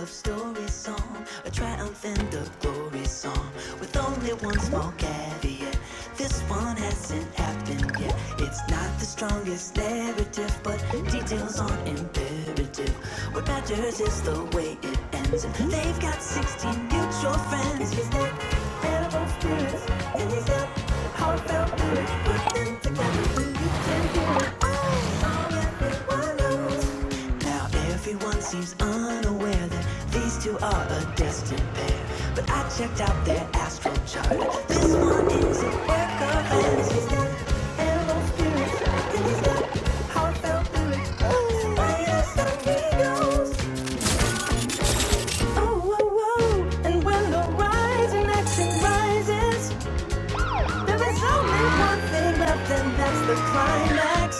love story song, a triumph and a glory song, with only one small caveat. This one hasn't happened yet. It's not the strongest narrative, but details aren't imperative. What matters is the way it ends. And they've got 16 mutual friends. He's got animal spirits, and he's got heartfelt lyrics. Put them together and you can hear it. Oh, everyone knows. Now everyone seems unaware that these two are a destined pair. But I checked out their astral chart. This one is a work of art. He's got animal spirits, and he's got heartfelt lyrics. Oh, yes, so he goes. Oh, oh, oh, and when the rising action rises, there is only one thing left, and that's the climax.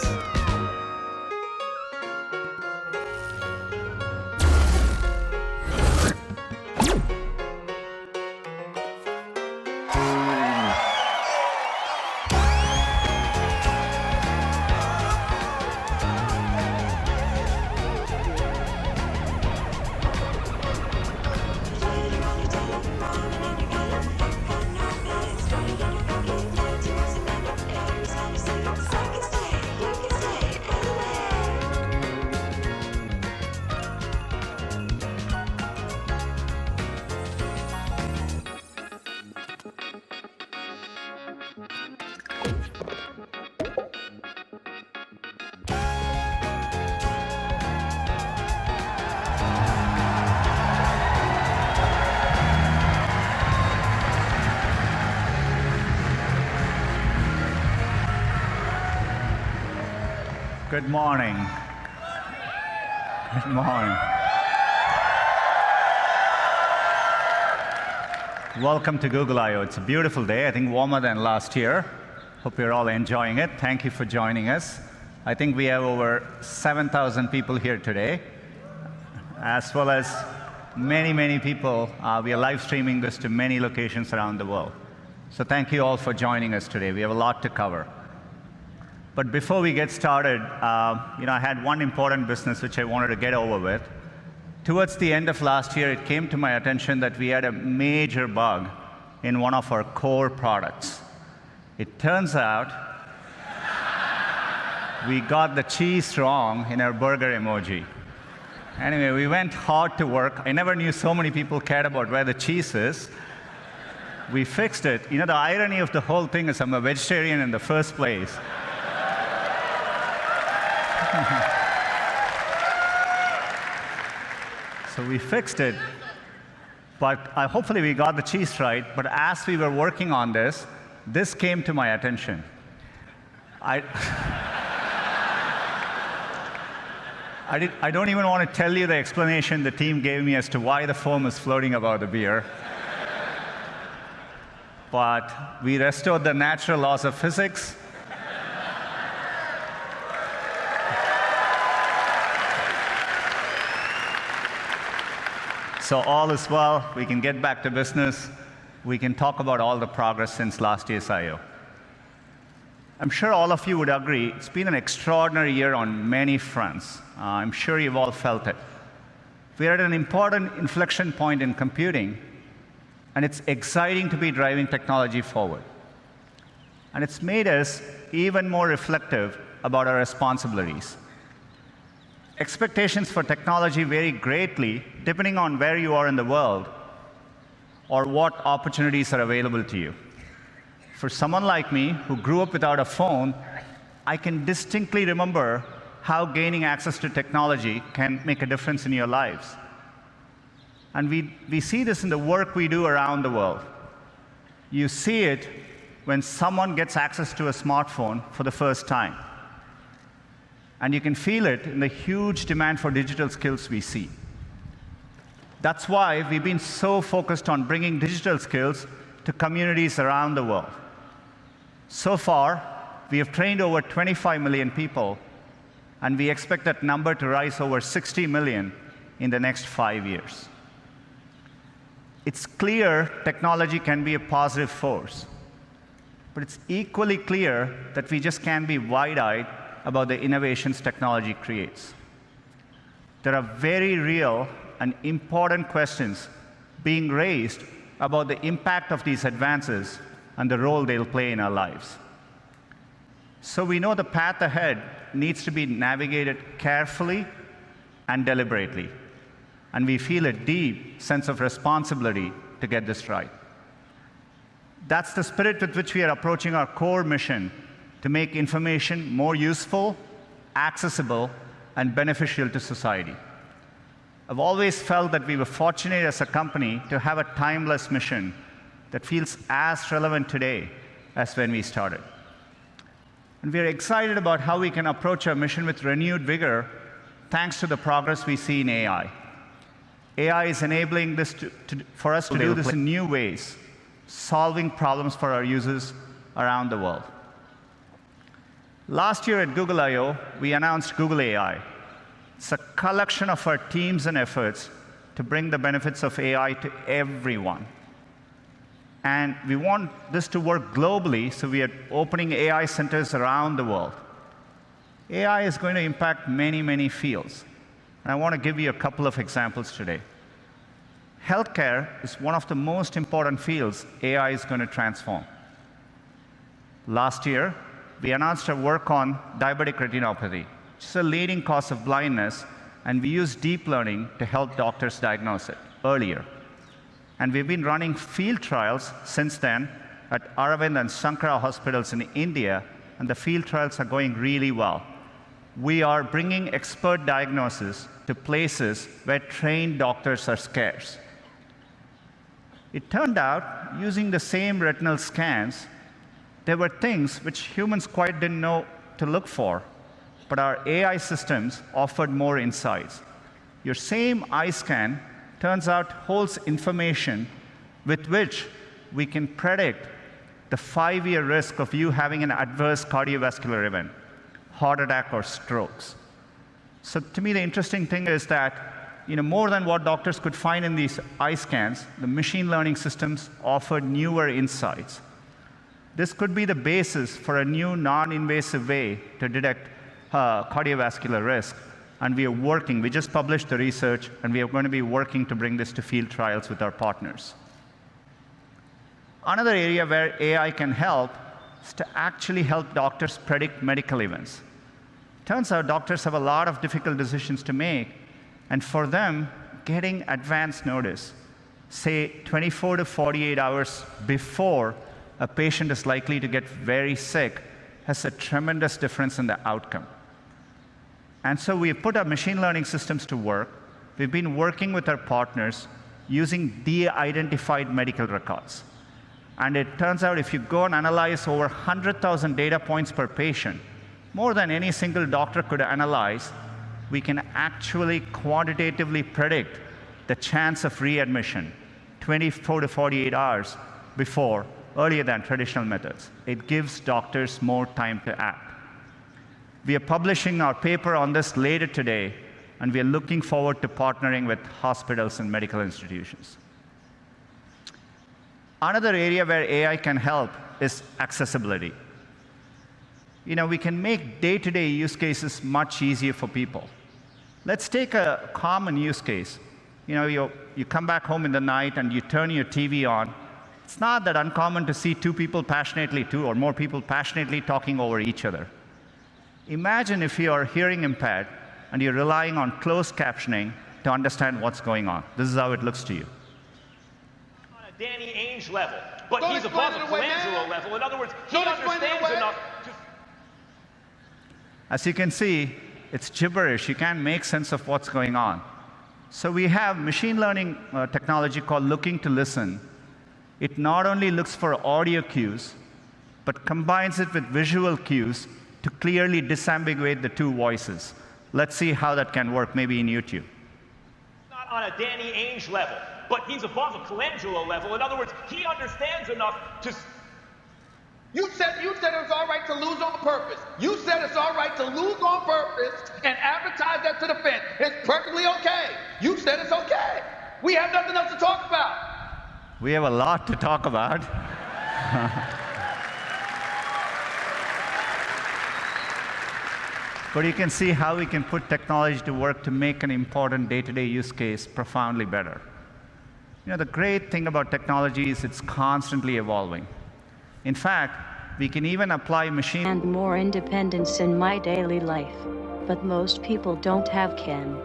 Good morning. Good morning. Welcome to Google I/O. It's a beautiful day, I think warmer than last year. Hope you're all enjoying it. Thank you for joining us. I think we have over 7,000 people here today, as well as many, many people. We are live streaming this to many locations around the world. So thank you all for joining us today. We have a lot to cover. But before we get started, I had one important business which I wanted to get over with. Towards the end of last year, it came to my attention that we had a major bug in one of our core products. It turns out we got the cheese wrong in our burger emoji. Anyway, we went hard to work. I never knew so many people cared about where the cheese is. We fixed it. The irony of the whole thing is I'm a vegetarian in the first place. So we fixed it, but hopefully we got the cheese right. But as we were working on this came to my attention. I don't even want to tell you the explanation the team gave me as to why the foam is floating above the beer. But we restored the natural laws of physics. So all is well. We can get back to business. We can talk about all the progress since last year's I/O. I'm sure all of you would agree it's been an extraordinary year on many fronts. I'm sure you've all felt it. We're at an important inflection point in computing, and it's exciting to be driving technology forward. And it's made us even more reflective about our responsibilities. Expectations for technology vary greatly depending on where you are in the world or what opportunities are available to you. For someone like me who grew up without a phone, I can distinctly remember how gaining access to technology can make a difference in your lives. And we see this in the work we do around the world. You see it when someone gets access to a smartphone for the first time. And you can feel it in the huge demand for digital skills we see. That's why we've been so focused on bringing digital skills to communities around the world. So far, we have trained over 25 million people, and we expect that number to rise over 60 million in the next 5 years. It's clear technology can be a positive force, but it's equally clear that we just can't be wide-eyed about the innovations technology creates. There are very real and important questions being raised about the impact of these advances and the role they'll play in our lives. So we know the path ahead needs to be navigated carefully and deliberately, and we feel a deep sense of responsibility to get this right. That's the spirit with which we are approaching our core mission to make information more useful, accessible, and beneficial to society. I've always felt that we were fortunate as a company to have a timeless mission that feels as relevant today as when we started. And we are excited about how we can approach our mission with renewed vigor thanks to the progress we see in AI. AI is enabling this for us to do this in new ways, solving problems for our users around the world. Last year at Google I/O, we announced Google AI. It's a collection of our teams and efforts to bring the benefits of AI to everyone. And we want this to work globally, so we are opening AI centers around the world. AI is going to impact many, many fields. And I want to give you a couple of examples today. Healthcare is one of the most important fields AI is going to transform. Last year, we announced our work on diabetic retinopathy, which is a leading cause of blindness, and we use deep learning to help doctors diagnose it earlier. And we've been running field trials since then at Aravind and Sankara hospitals in India, and the field trials are going really well. We are bringing expert diagnosis to places where trained doctors are scarce. It turned out, using the same retinal scans, there were things which humans quite didn't know to look for, but our AI systems offered more insights. Your same eye scan turns out holds information with which we can predict the 5-year risk of you having an adverse cardiovascular event, heart attack or strokes. So to me, the interesting thing is that more than what doctors could find in these eye scans, the machine learning systems offered newer insights. This could be the basis for a new non-invasive way to detect cardiovascular risk. And we are working. We just published the research, and we are going to be working to bring this to field trials with our partners. Another area where AI can help is to actually help doctors predict medical events. Turns out doctors have a lot of difficult decisions to make, and for them, getting advance notice, say 24 to 48 hours before a patient is likely to get very sick, has a tremendous difference in the outcome. And so we've put our machine learning systems to work. We've been working with our partners using de-identified medical records. And it turns out if you go and analyze over 100,000 data points per patient, more than any single doctor could analyze, we can actually quantitatively predict the chance of readmission 24 to 48 hours before, earlier than traditional methods. It gives doctors more time to act. We are publishing our paper on this later today, and we are looking forward to partnering with hospitals and medical institutions. Another area where AI can help is accessibility. We can make day-to-day use cases much easier for people. Let's take a common use case. You come back home in the night and you turn your TV on. It's not that uncommon to see two or more people passionately talking over each other. Imagine if you are hearing impaired and you're relying on closed captioning to understand what's going on. This is how it looks to you. On a Danny Ainge level, but he's above a Colangelo level. In other words, he understands enough to... As you can see, it's gibberish. You can't make sense of what's going on. So we have machine learning technology called Looking to Listen. It not only looks for audio cues, but combines it with visual cues to clearly disambiguate the two voices. Let's see how that can work, maybe in YouTube. Not on a Danny Ainge level, but he's above a Colangelo level. In other words, he understands enough to... You said it was all right to lose on purpose. You said it's all right to lose on purpose and advertise that to the fans. It's perfectly okay. You said it's okay. We have nothing else to talk about. We have a lot to talk about. But you can see how we can put technology to work to make an important day-to-day use case profoundly better. The great thing about technology is it's constantly evolving. In fact, we can even apply machine and more independence in my daily life. But most people don't have can.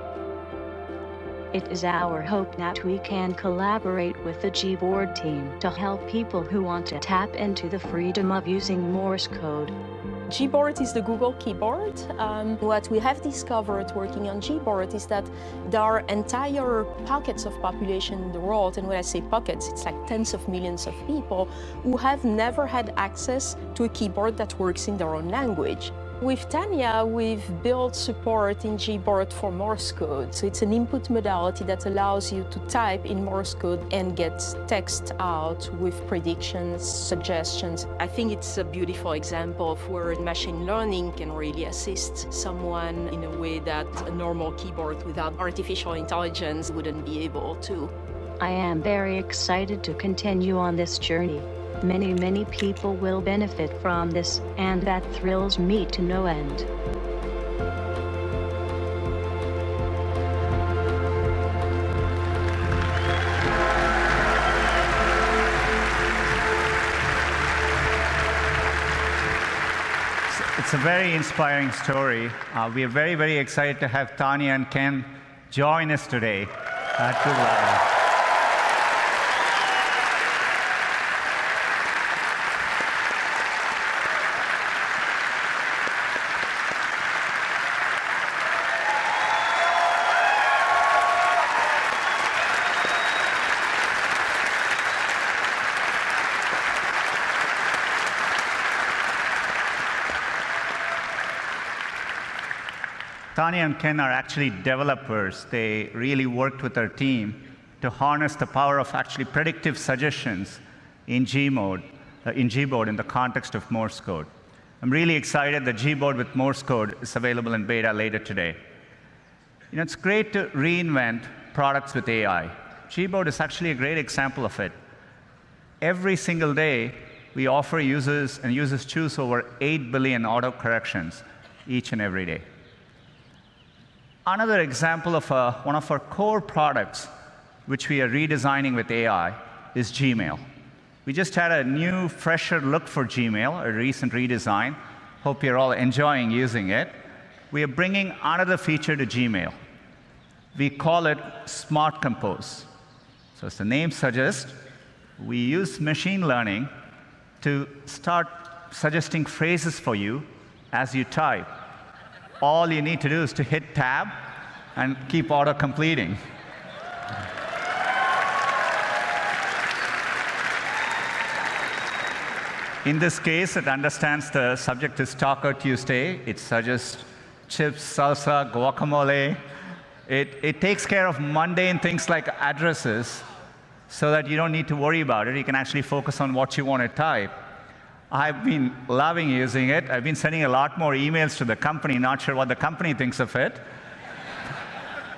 It is our hope that we can collaborate with the Gboard team to help people who want to tap into the freedom of using Morse code. Gboard is the Google keyboard. What we have discovered working on Gboard is that there are entire pockets of population in the world, and when I say pockets, it's like tens of millions of people who have never had access to a keyboard that works in their own language. With Tanya, we've built support in Gboard for Morse code. So it's an input modality that allows you to type in Morse code and get text out with predictions, suggestions. I think it's a beautiful example of where machine learning can really assist someone in a way that a normal keyboard without artificial intelligence wouldn't be able to. I am very excited to continue on this journey. Many people will benefit from this, and that thrills me to no end. It's a very inspiring story. We are very excited to have Tanya and Ken join us today at Google. Tanya and Ken are actually developers. They really worked with our team to harness the power of actually predictive suggestions in Gboard in the context of Morse code. I'm really excited that Gboard with Morse code is available in beta later today. It's great to reinvent products with AI. Gboard is actually a great example of it. Every single day, we offer users, and users choose over 8 billion auto corrections each and every day. Another example of one of our core products, which we are redesigning with AI, is Gmail. We just had a new, fresher look for Gmail, a recent redesign. Hope you're all enjoying using it. We are bringing another feature to Gmail. We call it Smart Compose. So as the name suggests, we use machine learning to start suggesting phrases for you as you type. All you need to do is to hit tab and keep auto-completing. In this case, it understands the subject is Taco Tuesday. It suggests chips, salsa, guacamole. It takes care of mundane things like addresses so that you don't need to worry about it. You can actually focus on what you want to type. I've been loving using it. I've been sending a lot more emails to the company, not sure what the company thinks of it.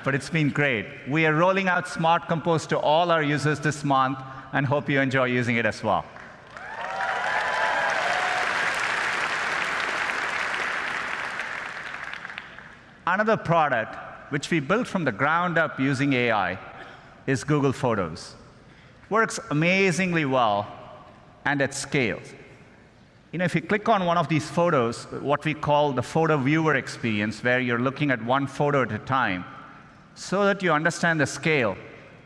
But it's been great. We are rolling out Smart Compose to all our users this month and hope you enjoy using it as well. Another product, which we built from the ground up using AI, is Google Photos. It works amazingly well and at scale. If you click on one of these photos, what we call the photo viewer experience, where you're looking at one photo at a time, so that you understand the scale,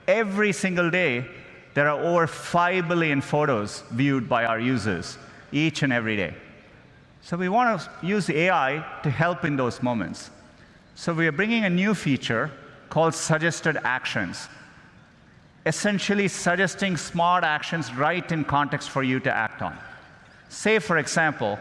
every single day, there are over 5 billion photos viewed by our users, each and every day. So we want to use AI to help in those moments. So we are bringing a new feature called Suggested Actions, essentially suggesting smart actions right in context for you to act on. Say, for example,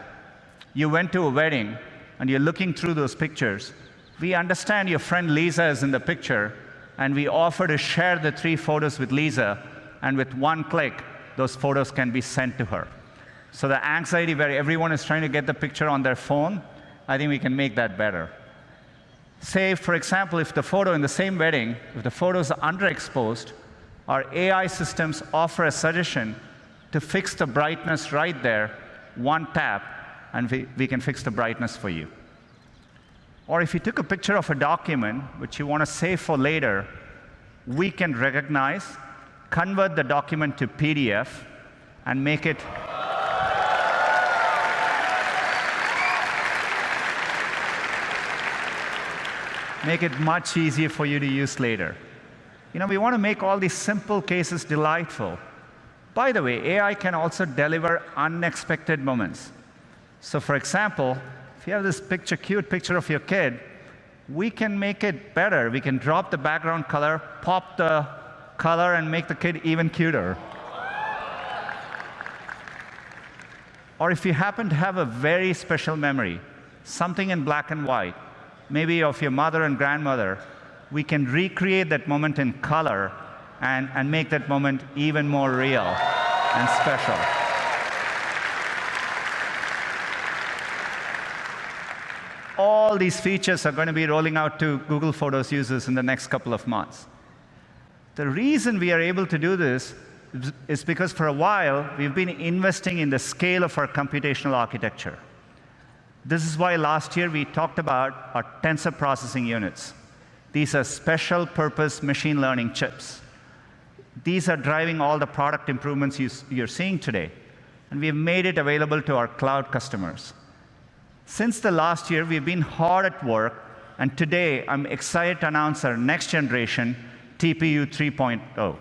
you went to a wedding and you're looking through those pictures. We understand your friend Lisa is in the picture, and we offer to share the 3 photos with Lisa, and with one click, those photos can be sent to her. So the anxiety where everyone is trying to get the picture on their phone, I think we can make that better. Say, for example, if the photo in the same wedding, if the photos are underexposed, our AI systems offer a suggestion to fix the brightness right there, one tap, and we can fix the brightness for you. Or if you took a picture of a document which you want to save for later, we can recognize, convert the document to PDF, and make it much easier for you to use later. We want to make all these simple cases delightful. By the way, AI can also deliver unexpected moments. So for example, if you have this cute picture of your kid, we can make it better. We can drop the background color, pop the color, and make the kid even cuter. Or if you happen to have a very special memory, something in black and white, maybe of your mother and grandmother, we can recreate that moment in color and make that moment even more real and special. All these features are going to be rolling out to Google Photos users in the next couple of months. The reason we are able to do this is because for a while, we've been investing in the scale of our computational architecture. This is why last year we talked about our tensor processing units. These are special purpose machine learning chips. These are driving all the product improvements you're seeing today. And we've made it available to our cloud customers. Since the last year, we've been hard at work. And today, I'm excited to announce our next generation TPU 3.0.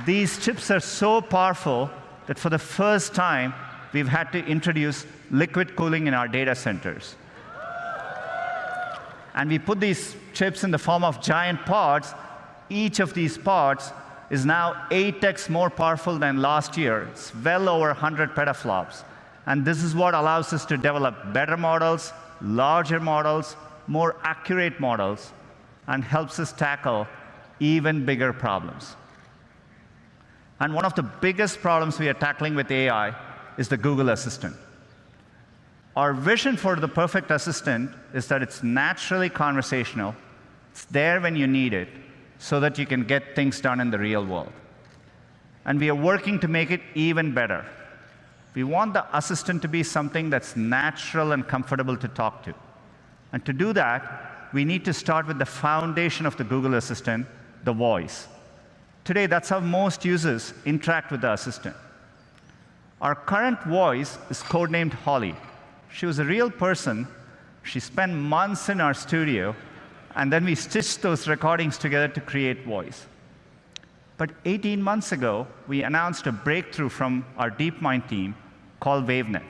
These chips are so powerful that for the first time, we've had to introduce liquid cooling in our data centers. And we put these chips in the form of giant pods. Each of these pods is now 8x more powerful than last year. It's well over 100 petaflops. And this is what allows us to develop better models, larger models, more accurate models, and helps us tackle even bigger problems. And one of the biggest problems we are tackling with AI is the Google Assistant. Our vision for the perfect assistant is that it's naturally conversational, it's there when you need it, so that you can get things done in the real world. And we are working to make it even better. We want the assistant to be something that's natural and comfortable to talk to. And to do that, we need to start with the foundation of the Google Assistant, the voice. Today, that's how most users interact with the assistant. Our current voice is codenamed Holly. She was a real person. She spent months in our studio, and then we stitched those recordings together to create voice. But 18 months ago, we announced a breakthrough from our DeepMind team called WaveNet.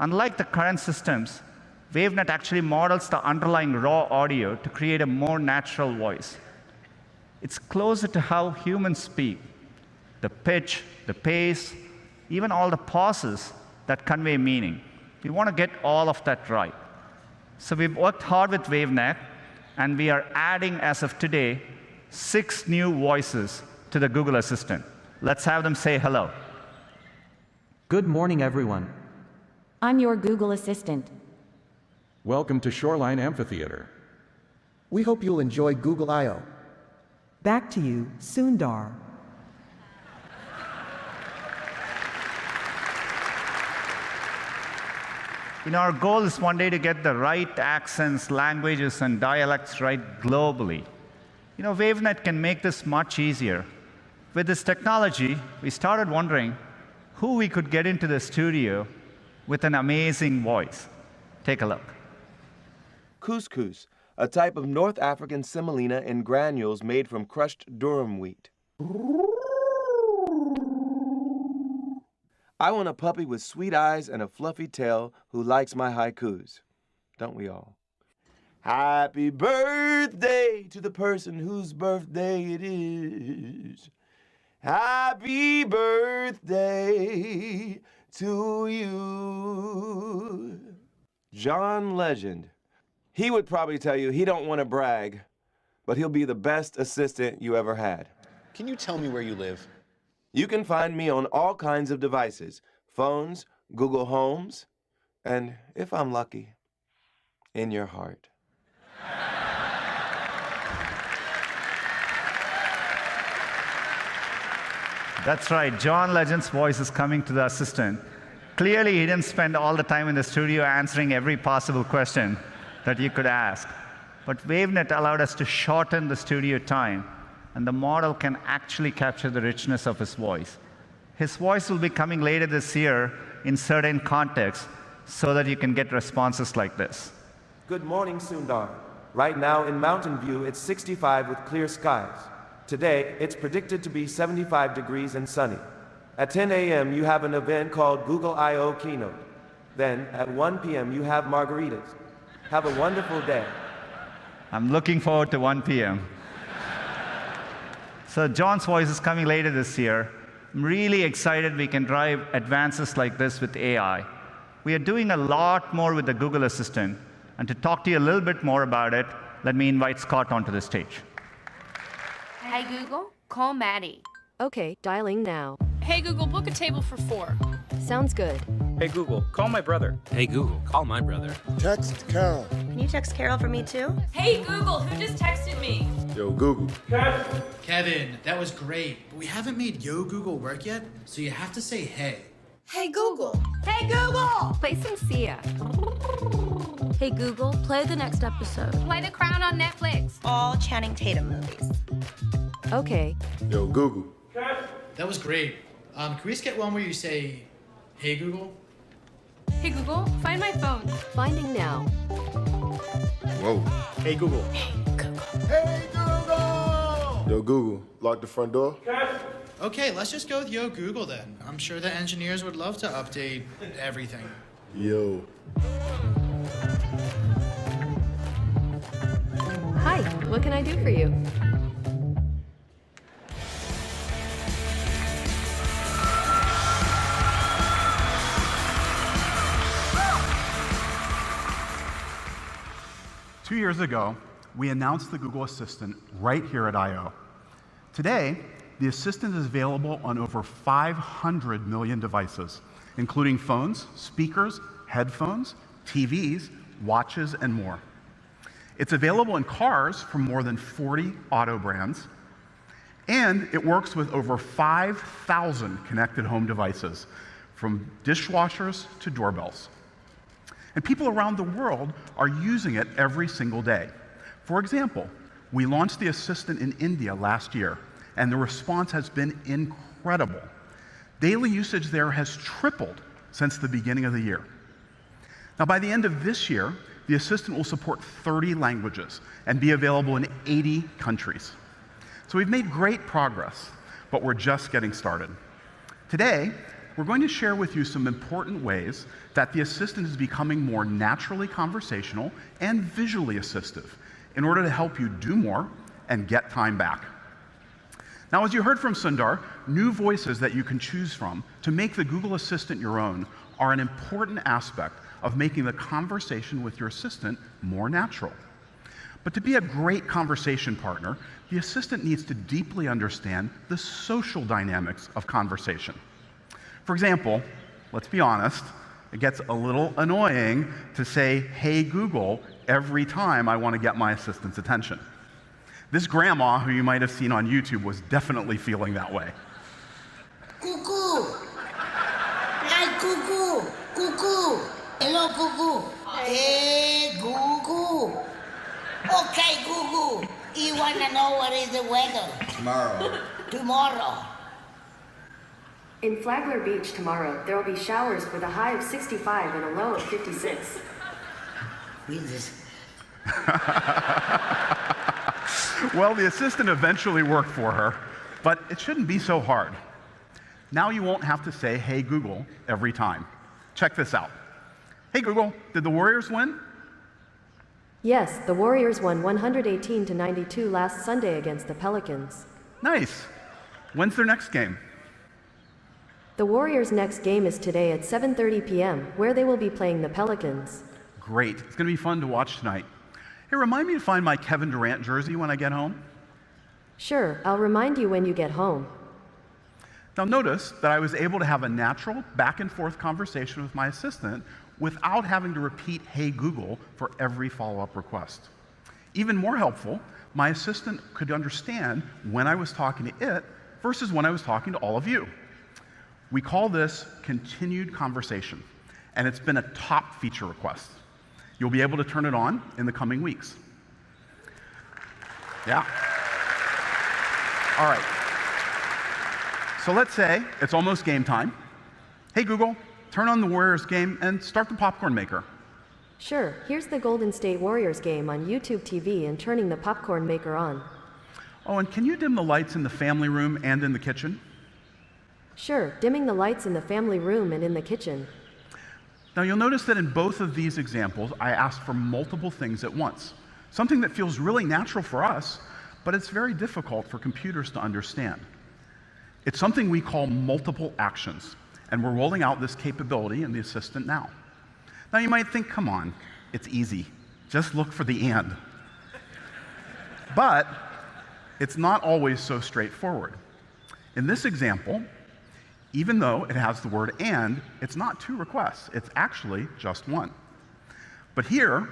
Unlike the current systems, WaveNet actually models the underlying raw audio to create a more natural voice. It's closer to how humans speak. The pitch, the pace, even all the pauses that convey meaning. We want to get all of that right. So we've worked hard with WaveNet, and we are adding, as of today, 6 new voices to the Google Assistant. Let's have them say hello. Good morning, everyone. I'm your Google Assistant. Welcome to Shoreline Amphitheater. We hope you'll enjoy Google I/O. Back to you, Sundar. Our goal is one day to get the right accents, languages, and dialects right globally. WaveNet can make this much easier. With this technology, we started wondering who we could get into the studio with an amazing voice. Take a look. Couscous, a type of North African semolina in granules made from crushed durum wheat. I want a puppy with sweet eyes and a fluffy tail who likes my haikus. Don't we all? Happy birthday to the person whose birthday it is. Happy birthday to you. John Legend. He would probably tell you he don't want to brag, but he'll be the best assistant you ever had. Can you tell me where you live? You can find me on all kinds of devices, phones, Google Homes, and if I'm lucky, in your heart. That's right. John Legend's voice is coming to the assistant. Clearly, he didn't spend all the time in the studio answering every possible question that you could ask. But WaveNet allowed us to shorten the studio time, and the model can actually capture the richness of his voice. His voice will be coming later this year in certain contexts so that you can get responses like this. Good morning, Sundar. Right now in Mountain View, it's 65 with clear skies. Today, it's predicted to be 75 degrees and sunny. At 10 a.m., you have an event called Google I/O Keynote. Then, at 1 p.m., you have margaritas. Have a wonderful day. I'm looking forward to 1 p.m. So John's voice is coming later this year. I'm really excited we can drive advances like this with AI. We are doing a lot more with the Google Assistant. And to talk to you a little bit more about it, let me invite Scott onto the stage. Hey Google, call Maddie. Okay, dialing now. Hey Google, book a table for 4. Sounds good. Hey Google, call my brother. Hey Google, call my brother. Text Carol. Can you text Carol for me too? Hey Google, who just texted me? Yo, Google. Kevin, that was great, but we haven't made Yo Google work yet, so you have to say hey. Hey Google. Hey Google. Play some Sia. Hey Google, play the next episode. Play The Crown on Netflix. All Channing Tatum movies. Okay. Yo, Google. That was great. Can we just get one where you say, hey Google? Hey Google, find my phone. Finding now. Whoa. Hey Google. Hey Google. Hey Google! Yo, Google, lock the front door. Okay, let's just go with Yo Google then. I'm sure the engineers would love to update everything. Yo. Hi, what can I do for you? Two years ago, we announced the Google Assistant right here at I/O. Today, the Assistant is available on over 500 million devices, including phones, speakers, headphones, TVs, watches, and more. It's available in cars from more than 40 auto brands, and it works with over 5,000 connected home devices, from dishwashers to doorbells. And people around the world are using it every single day. For example, we launched the Assistant in India last year, and the response has been incredible. Daily usage there has tripled since the beginning of the year. Now, by the end of this year, the Assistant will support 30 languages and be available in 80 countries. So we've made great progress, but we're just getting started. Today, we're going to share with you some important ways that the Assistant is becoming more naturally conversational and visually assistive in order to help you do more and get time back. Now, as you heard from Sundar, new voices that you can choose from to make the Google Assistant your own are an important aspect of making the conversation with your assistant more natural. But to be a great conversation partner, the assistant needs to deeply understand the social dynamics of conversation. For example, let's be honest, it gets a little annoying to say, hey Google, every time I want to get my assistant's attention. This grandma, who you might have seen on YouTube, was definitely feeling that way. Cuckoo! Hi, Cuckoo! Cuckoo! Hello, Cuckoo! Hey, Cuckoo! Okay, Cuckoo, you want to know what is the weather? Tomorrow. Tomorrow. In Flagler Beach tomorrow, there will be showers with a high of 65 and a low of 56. Well, the assistant eventually worked for her, but it shouldn't be so hard. Now you won't have to say, hey Google, every time. Check this out. Hey Google, did the Warriors win? Yes, the Warriors won 118-92 last Sunday against the Pelicans. Nice. When's their next game? The Warriors' next game is today at 7:30 p.m., where they will be playing the Pelicans. Great. It's going to be fun to watch tonight. Hey, remind me to find my Kevin Durant jersey when I get home. Sure, I'll remind you when you get home. Now notice that I was able to have a natural back and forth conversation with my assistant without having to repeat hey Google for every follow-up request. Even more helpful, my assistant could understand when I was talking to it versus when I was talking to all of you. We call this continued conversation, and it's been a top feature request. You'll be able to turn it on in the coming weeks. Yeah. All right. So let's say it's almost game time. Hey, Google, turn on the Warriors game and start the popcorn maker. Sure, here's the Golden State Warriors game on YouTube TV and turning the popcorn maker on. Oh, and can you dim the lights in the family room and in the kitchen? Sure, dimming the lights in the family room and in the kitchen. Now you'll notice that in both of these examples, I asked for multiple things at once. Something that feels really natural for us, but it's very difficult for computers to understand. It's something we call multiple actions, and we're rolling out this capability in the Assistant now. Now you might think, come on, it's easy. Just look for the and. But it's not always so straightforward. In this example, even though it has the word and, it's not two requests. It's actually just one. But here,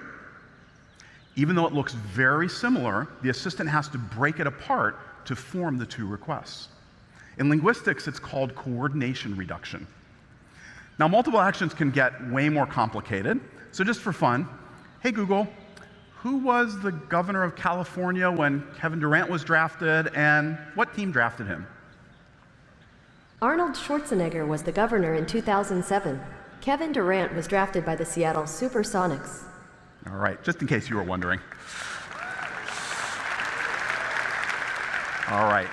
even though it looks very similar, the Assistant has to break it apart to form the two requests. In linguistics, it's called coordination reduction. Now, multiple actions can get way more complicated. So just for fun, hey, Google, who was the governor of California when Kevin Durant was drafted, and what team drafted him? Arnold Schwarzenegger was the governor in 2007. Kevin Durant was drafted by the Seattle Supersonics. All right, just in case you were wondering. All right.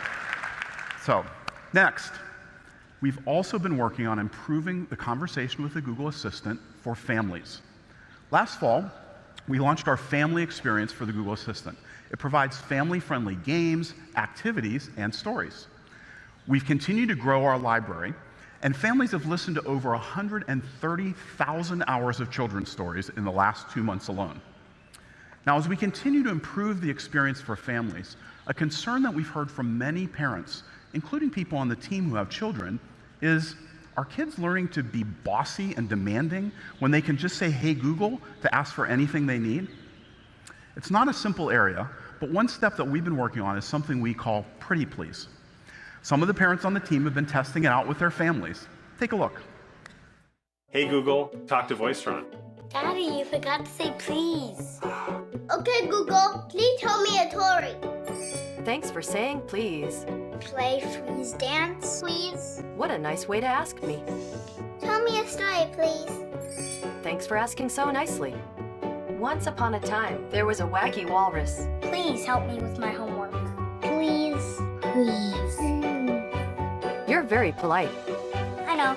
So, next, we've also been working on improving the conversation with the Google Assistant for families. Last fall, we launched our family experience for the Google Assistant. It provides family-friendly games, activities, and stories. We've continued to grow our library, and families have listened to over 130,000 hours of children's stories in the last 2 months alone. Now, as we continue to improve the experience for families, a concern that we've heard from many parents, including people on the team who have children, is, are kids learning to be bossy and demanding when they can just say, hey, Google, to ask for anything they need? It's not a simple area, but one step that we've been working on is something we call Pretty Please. Some of the parents on the team have been testing it out with their families. Take a look. Hey Google, talk to Voicetron. Daddy, you forgot to say please. Okay, Google, please tell me a story. Thanks for saying please. Play freeze dance, please. What a nice way to ask me. Tell me a story, please. Thanks for asking so nicely. Once upon a time, there was a wacky walrus. Please help me with my homework. Please. Please. You're very polite. I know.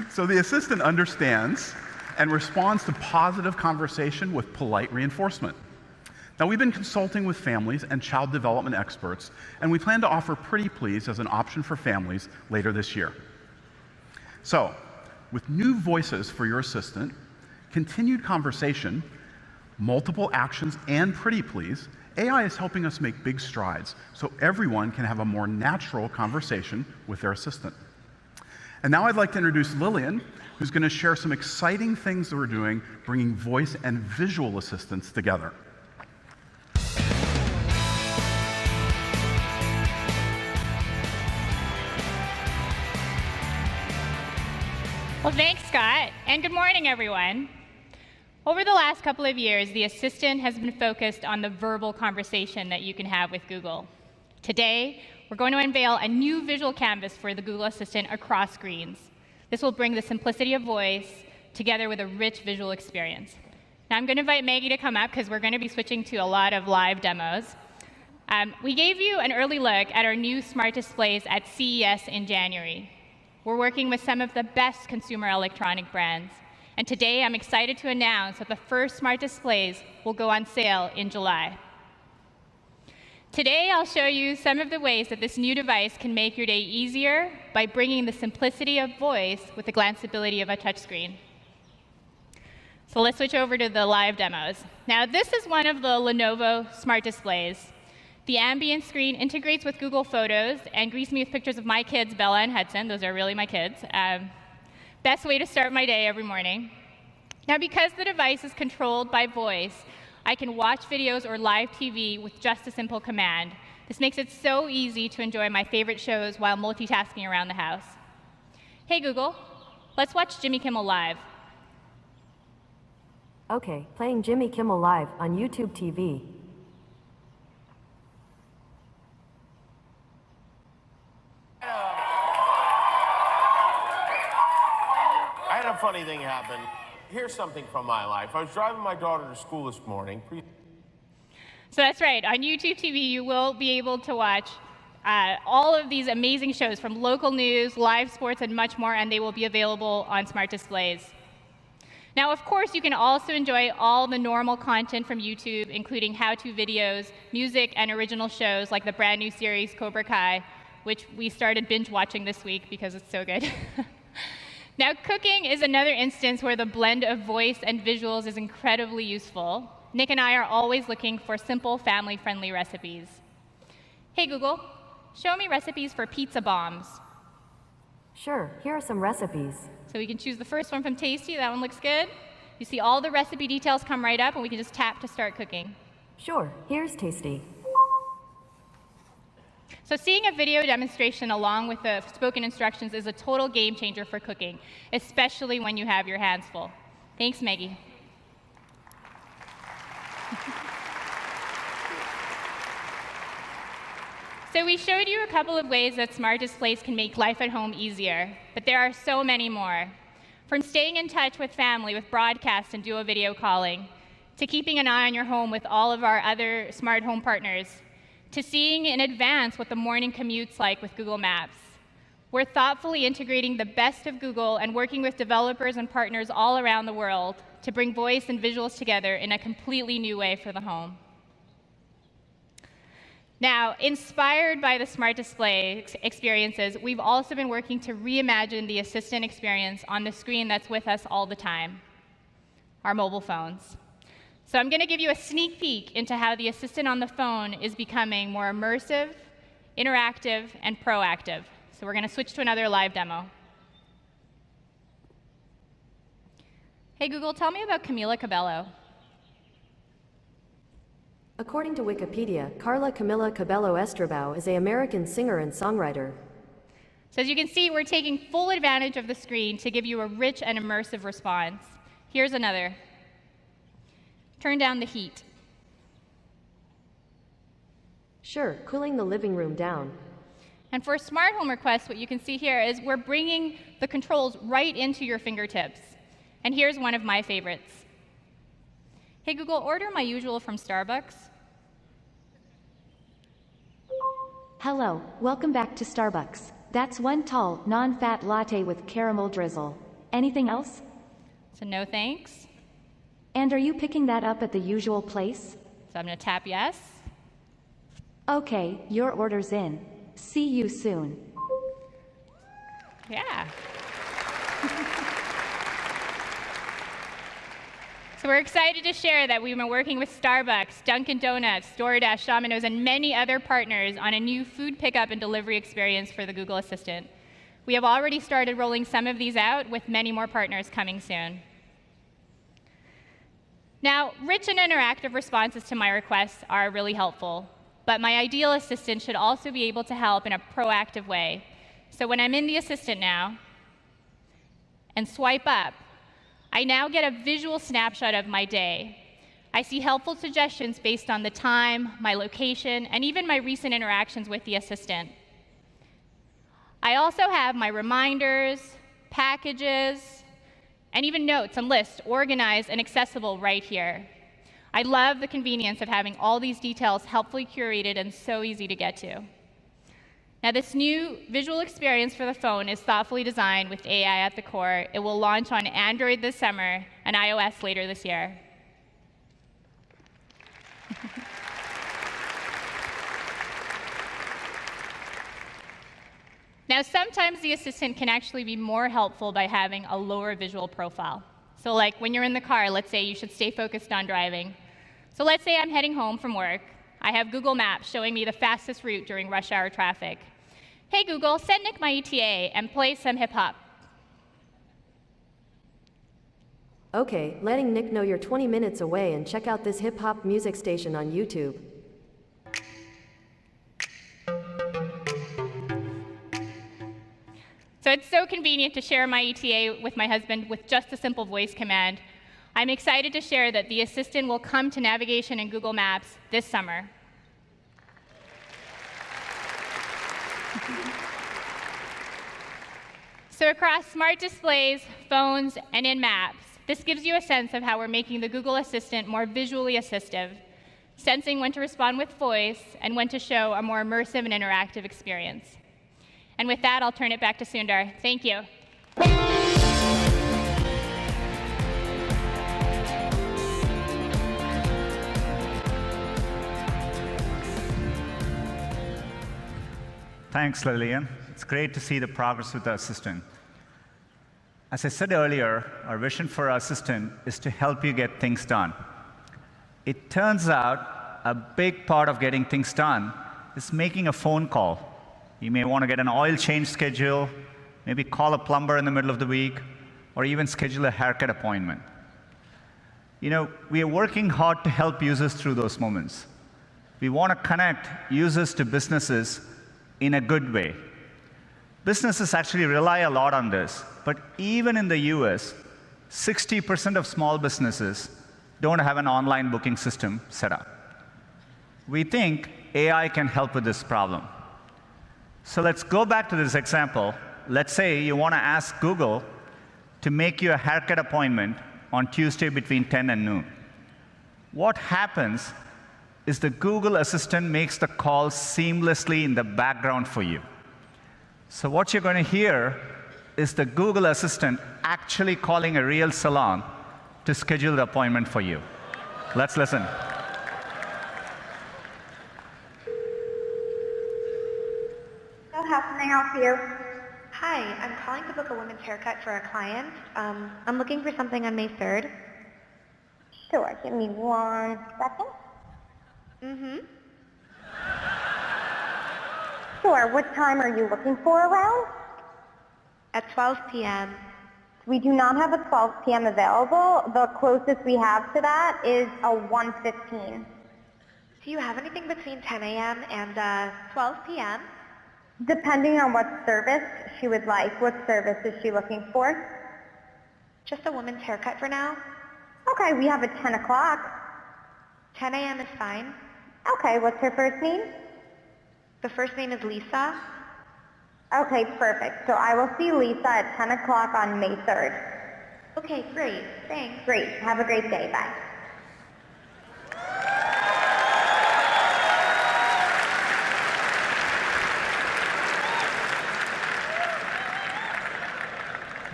So the Assistant understands and responds to positive conversation with polite reinforcement. Now, we've been consulting with families and child development experts, and we plan to offer Pretty Please as an option for families later this year. So, with new voices for your Assistant, continued conversation, multiple actions, and Pretty Please, AI is helping us make big strides so everyone can have a more natural conversation with their Assistant. And now I'd like to introduce Lillian, who's going to share some exciting things that we're doing, bringing voice and visual assistants together. Well, thanks, Scott, and good morning, everyone. Over the last couple of years, the Assistant has been focused on the verbal conversation that you can have with Google. Today, we're going to unveil a new visual canvas for the Google Assistant across screens. This will bring the simplicity of voice together with a rich visual experience. Now, I'm going to invite Maggie to come up because we're going to be switching to a lot of live demos. We gave you an early look at our new smart displays at CES in January. We're working with some of the best consumer electronic brands. And today, I'm excited to announce that the first smart displays will go on sale in July. Today, I'll show you some of the ways that this new device can make your day easier by bringing the simplicity of voice with the glanceability of a touchscreen. So let's switch over to the live demos. Now, this is one of the Lenovo smart displays. The ambient screen integrates with Google Photos and greets me with pictures of my kids, Bella and Hudson. Those are really my kids. Best way to start my day every morning. Now, because the device is controlled by voice, I can watch videos or live TV with just a simple command. This makes it so easy to enjoy my favorite shows while multitasking around the house. Hey Google, let's watch Jimmy Kimmel Live. Okay, playing Jimmy Kimmel Live on YouTube TV. I had a funny thing happen. Here's something from my life. I was driving my daughter to school this morning. So that's right. On YouTube TV, you will be able to watch all of these amazing shows from local news, live sports, and much more, and they will be available on smart displays. Now, of course, you can also enjoy all the normal content from YouTube, including how-to videos, music, and original shows like the brand new series Cobra Kai, which we started binge watching this week because it's so good. Now, cooking is another instance where the blend of voice and visuals is incredibly useful. Nick and I are always looking for simple, family-friendly recipes. Hey Google, show me recipes for pizza bombs. Sure, here are some recipes. So we can choose the first one from Tasty. That one looks good. You see all the recipe details come right up, and we can just tap to start cooking. Sure, here's Tasty. So seeing a video demonstration along with the spoken instructions is a total game changer for cooking, especially when you have your hands full. Thanks, Maggie. So we showed you a couple of ways that smart displays can make life at home easier, but there are so many more. From staying in touch with family with broadcast and duo video calling, to keeping an eye on your home with all of our other smart home partners, to seeing in advance what the morning commute's like with Google Maps. We're thoughtfully integrating the best of Google and working with developers and partners all around the world to bring voice and visuals together in a completely new way for the home. Now, inspired by the smart display experiences, we've also been working to reimagine the assistant experience on the screen that's with us all the time, our mobile phones. So I'm going to give you a sneak peek into how the assistant on the phone is becoming more immersive, interactive, and proactive. So we're going to switch to another live demo. Hey Google, tell me about Camila Cabello. According to Wikipedia, Carla Camila Cabello Estrabao is an American singer and songwriter. So as you can see, we're taking full advantage of the screen to give you a rich and immersive response. Here's another. Turn down the heat. Sure, cooling the living room down. And for smart home requests, what you can see here is we're bringing the controls right into your fingertips. And here's one of my favorites. Hey Google, order my usual from Starbucks. Hello, welcome back to Starbucks. That's one tall, non-fat latte with caramel drizzle. Anything else? So no thanks. And are you picking that up at the usual place? So I'm going to tap yes. Okay, your order's in. See you soon. Yeah. So we're excited to share that we've been working with Starbucks, Dunkin' Donuts, DoorDash, Domino's, and many other partners on a new food pickup and delivery experience for the Google Assistant. We have already started rolling some of these out, with many more partners coming soon. Now, rich and interactive responses to my requests are really helpful, but my ideal assistant should also be able to help in a proactive way. So when I'm in the assistant now and swipe up, I now get a visual snapshot of my day. I see helpful suggestions based on the time, my location, and even my recent interactions with the assistant. I also have my reminders, packages, and even notes and lists organized and accessible right here. I love the convenience of having all these details helpfully curated and so easy to get to. Now, this new visual experience for the phone is thoughtfully designed with AI at the core. It will launch on Android this summer and iOS later this year. Now, sometimes the assistant can actually be more helpful by having a lower visual profile. So like when you're in the car, let's say you should stay focused on driving. So let's say I'm heading home from work. I have Google Maps showing me the fastest route during rush hour traffic. Hey Google, send Nick my ETA and play some hip hop. Okay, letting Nick know you're 20 minutes away and check out this hip hop music station on YouTube. So it's so convenient to share my ETA with my husband with just a simple voice command. I'm excited to share that the Assistant will come to navigation in Google Maps this summer. So across smart displays, phones, and in Maps, this gives you a sense of how we're making the Google Assistant more visually assistive, sensing when to respond with voice and when to show a more immersive and interactive experience. And with that, I'll turn it back to Sundar. Thank you. Thanks, Lillian. It's great to see the progress with the Assistant. As I said earlier, our vision for our Assistant is to help you get things done. It turns out a big part of getting things done is making a phone call. You may want to get an oil change schedule, maybe call a plumber in the middle of the week, or even schedule a haircut appointment. You know, we are working hard to help users through those moments. We want to connect users to businesses in a good way. Businesses actually rely a lot on this, but even in the US, 60% of small businesses don't have an online booking system set up. We think AI can help with this problem. So let's go back to this example. Let's say you want to ask Google to make you a haircut appointment on Tuesday between 10 and noon. What happens is the Google Assistant makes the call seamlessly in the background for you. So what you're going to hear is the Google Assistant actually calling a real salon to schedule the appointment for you. Let's listen. How can I help you? Hi, I'm calling to book a women's haircut for a client. I'm looking for something on May 3rd. Sure, give me 1 second. Sure, what time are you looking for around? At 12 p.m. We do not have a 12 p.m. available. The closest we have to that is a 1:15. Do you have anything between 10 a.m. and 12 p.m.? Depending on what service she would like. What service is she looking for? Just a woman's haircut for now. Okay, we have a 10 o'clock. 10 a.m. is fine. Okay, what's her first name? The first name is Lisa. Okay, perfect. So I will see Lisa at 10 o'clock on May 3rd. Okay, great. Thanks. Great. Have a great day. Bye.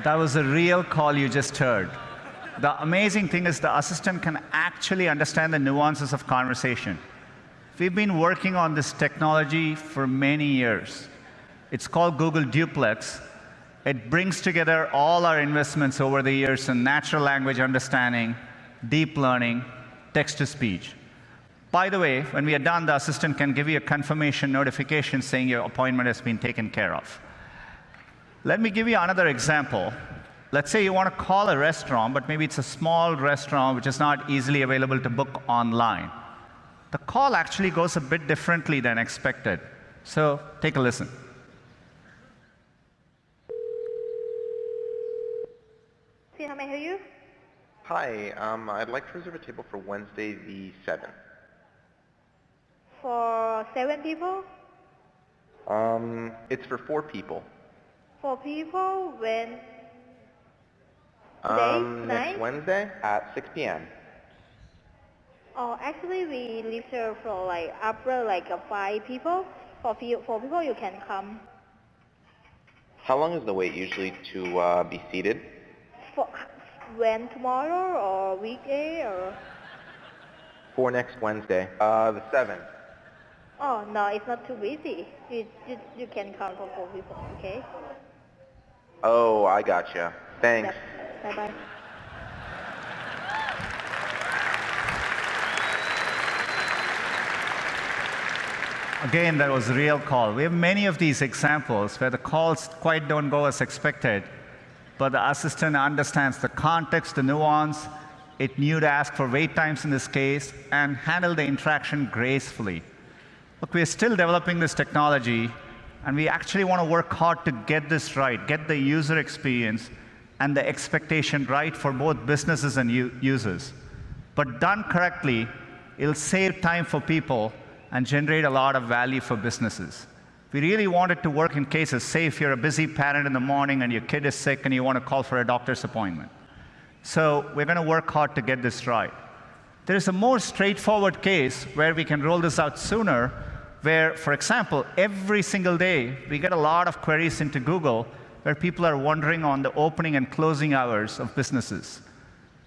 That was a real call you just heard. The amazing thing is the Assistant can actually understand the nuances of conversation. We've been working on this technology for many years. It's called Google Duplex. It brings together all our investments over the years in natural language understanding, deep learning, text-to-speech. By the way, when we are done, the Assistant can give you a confirmation notification saying your appointment has been taken care of. Let me give you another example. Let's say you want to call a restaurant, but maybe it's a small restaurant which is not easily available to book online. The call actually goes a bit differently than expected. So take a listen. See how may I help you? Hi, I'd like to reserve a table for Wednesday the 7th. For 7 people? It's for 4 people. 4 people when? Next Wednesday at 6 p.m. Oh, actually we leave here for like after like 5 people. For 4 people you can come. How long is the wait usually to be seated? For when, tomorrow or weekday or? For next Wednesday, the 7th. Oh no, it's not too busy. You can come for 4 people, okay? Oh, I gotcha. Thanks. Yep. Bye-bye. Again, that was a real call. We have many of these examples where the calls quite don't go as expected, but the Assistant understands the context, the nuance. It knew to ask for wait times in this case and handle the interaction gracefully. Look, we're still developing this technology, And we actually want to work hard to get this right, get the user experience and the expectation right for both businesses and users. But done correctly, it'll save time for people and generate a lot of value for businesses. We really want it to work in cases, say if you're a busy parent in the morning and your kid is sick and you want to call for a doctor's appointment. So we're going to work hard to get this right. There is a more straightforward case where we can roll this out sooner, where, for example, every single day we get a lot of queries into Google where people are wondering on the opening and closing hours of businesses.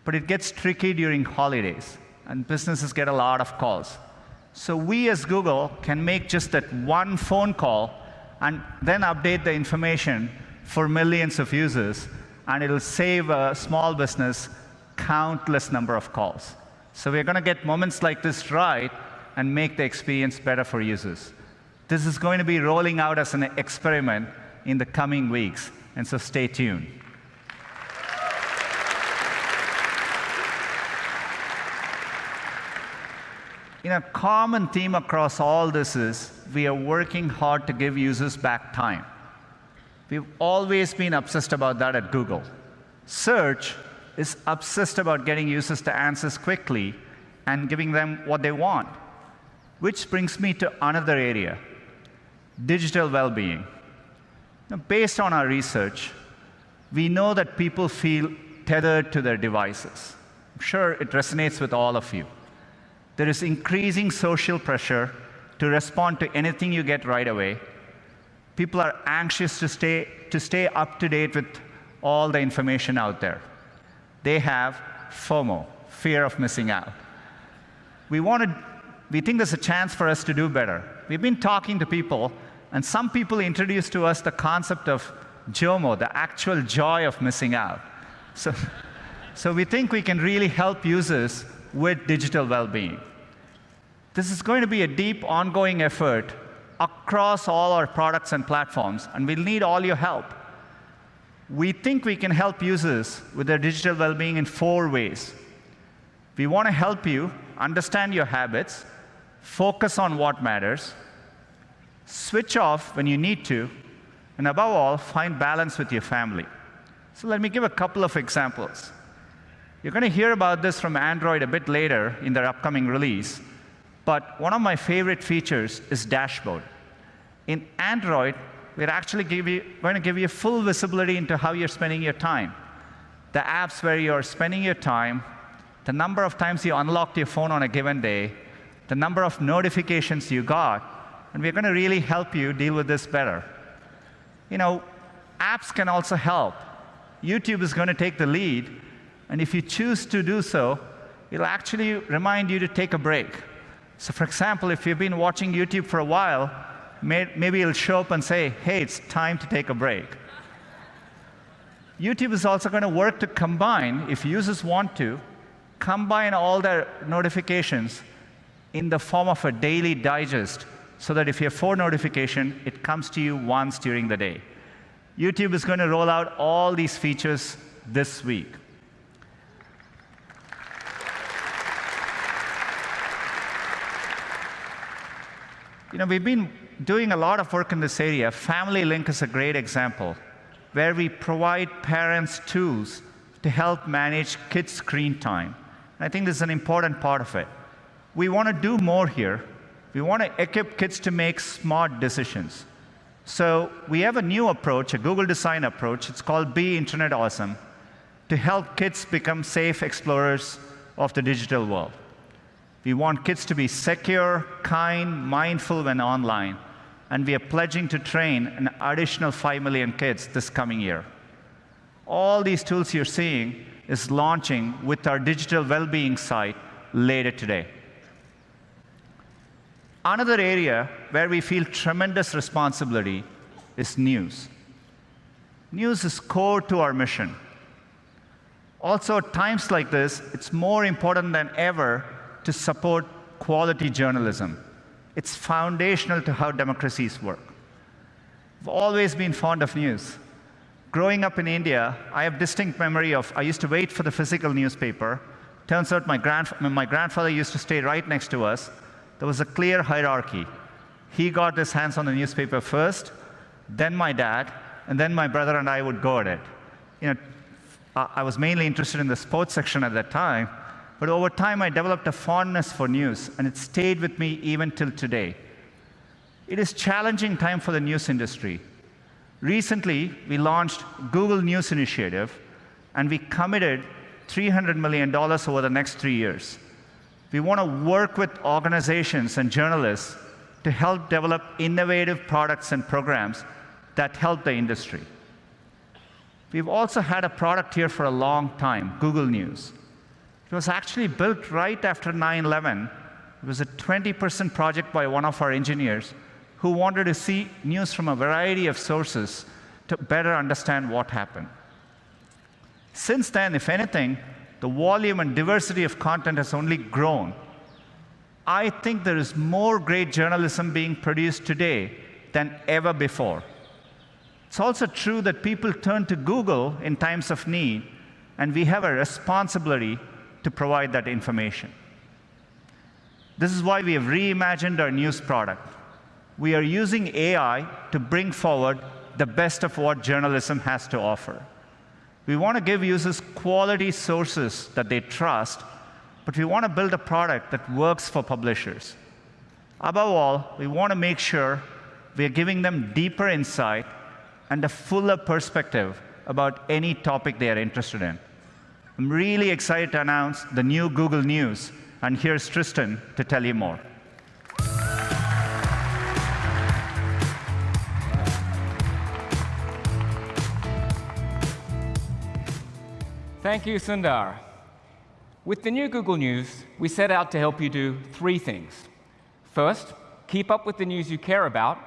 But it gets tricky during holidays, and businesses get a lot of calls. So we as Google can make just that one phone call and then update the information for millions of users, and it'll save a small business countless number of calls. So we're going to get moments like this right and make the experience better for users. This is going to be rolling out as an experiment in the coming weeks, and so stay tuned. A common theme across all this is we are working hard to give users back time. We've always been obsessed about that at Google. Search is obsessed about getting users to answers quickly and giving them what they want. Which brings me to another area, digital well-being. Based on our research, we know that people feel tethered to their devices. I'm sure it resonates with all of you. There is increasing social pressure to respond to anything you get right away. People are anxious to stay up to date with all the information out there. They have FOMO, fear of missing out. We think there's a chance for us to do better. We've been talking to people, and some people introduced to us the concept of JOMO, the actual joy of missing out. So we think we can really help users with digital well-being. This is going to be a deep, ongoing effort across all our products and platforms, and we'll need all your help. We think we can help users with their digital well-being in 4 ways. We want to help you understand your habits, focus on what matters, switch off when you need to, and above all, find balance with your family. So let me give a couple of examples. You're going to hear about this from Android a bit later in their upcoming release, but one of my favorite features is Dashboard. In Android, we're actually going to give you full visibility into how you're spending your time. The apps where you're spending your time, the number of times you unlocked your phone on a given day, the number of notifications you got, and we're going to really help you deal with this better. Apps can also help. YouTube is going to take the lead, and if you choose to do so, it'll actually remind you to take a break. So for example, if you've been watching YouTube for a while, maybe it'll show up and say, hey, it's time to take a break. YouTube is also going to work to combine, if users want to, combine all their notifications in the form of a daily digest, so that if you have 4 notifications, it comes to you once during the day. YouTube is going to roll out all these features this week. We've been doing a lot of work in this area. Family Link is a great example, where we provide parents tools to help manage kids' screen time. And I think this is an important part of it. We want to do more here. We want to equip kids to make smart decisions. So we have a new approach, a Google design approach. It's called Be Internet Awesome, to help kids become safe explorers of the digital world. We want kids to be secure, kind, mindful when online, and we are pledging to train an additional 5 million kids this coming year. All these tools you're seeing is launching with our digital well-being site later today. Another area where we feel tremendous responsibility is news. News is core to our mission. Also, at times like this, it's more important than ever to support quality journalism. It's foundational to how democracies work. I've always been fond of news. Growing up in India, I have distinct memory of, I used to wait for the physical newspaper. Turns out my grandfather used to stay right next to us. There was a clear hierarchy. He got his hands on the newspaper first, then my dad, and then my brother and I would go at it. You know, I was mainly interested in the sports section at that time, but over time I developed a fondness for news, and it stayed with me even till today. It is a challenging time for the news industry. Recently, we launched Google News Initiative, and we committed $300 million over the next 3 years. We want to work with organizations and journalists to help develop innovative products and programs that help the industry. We've also had a product here for a long time, Google News. It was actually built right after 9/11. It was a 20% project by one of our engineers who wanted to see news from a variety of sources to better understand what happened. Since then, if anything, the volume and diversity of content has only grown. I think there is more great journalism being produced today than ever before. It's also true that people turn to Google in times of need, and we have a responsibility to provide that information. This is why we have reimagined our news product. We are using AI to bring forward the best of what journalism has to offer. We want to give users quality sources that they trust, but we want to build a product that works for publishers. Above all, we want to make sure we are giving them deeper insight and a fuller perspective about any topic they are interested in. I'm really excited to announce the new Google News, and here's Tristan to tell you more. Thank you, Sundar. With the new Google News, we set out to help you do 3 things. First, keep up with the news you care about.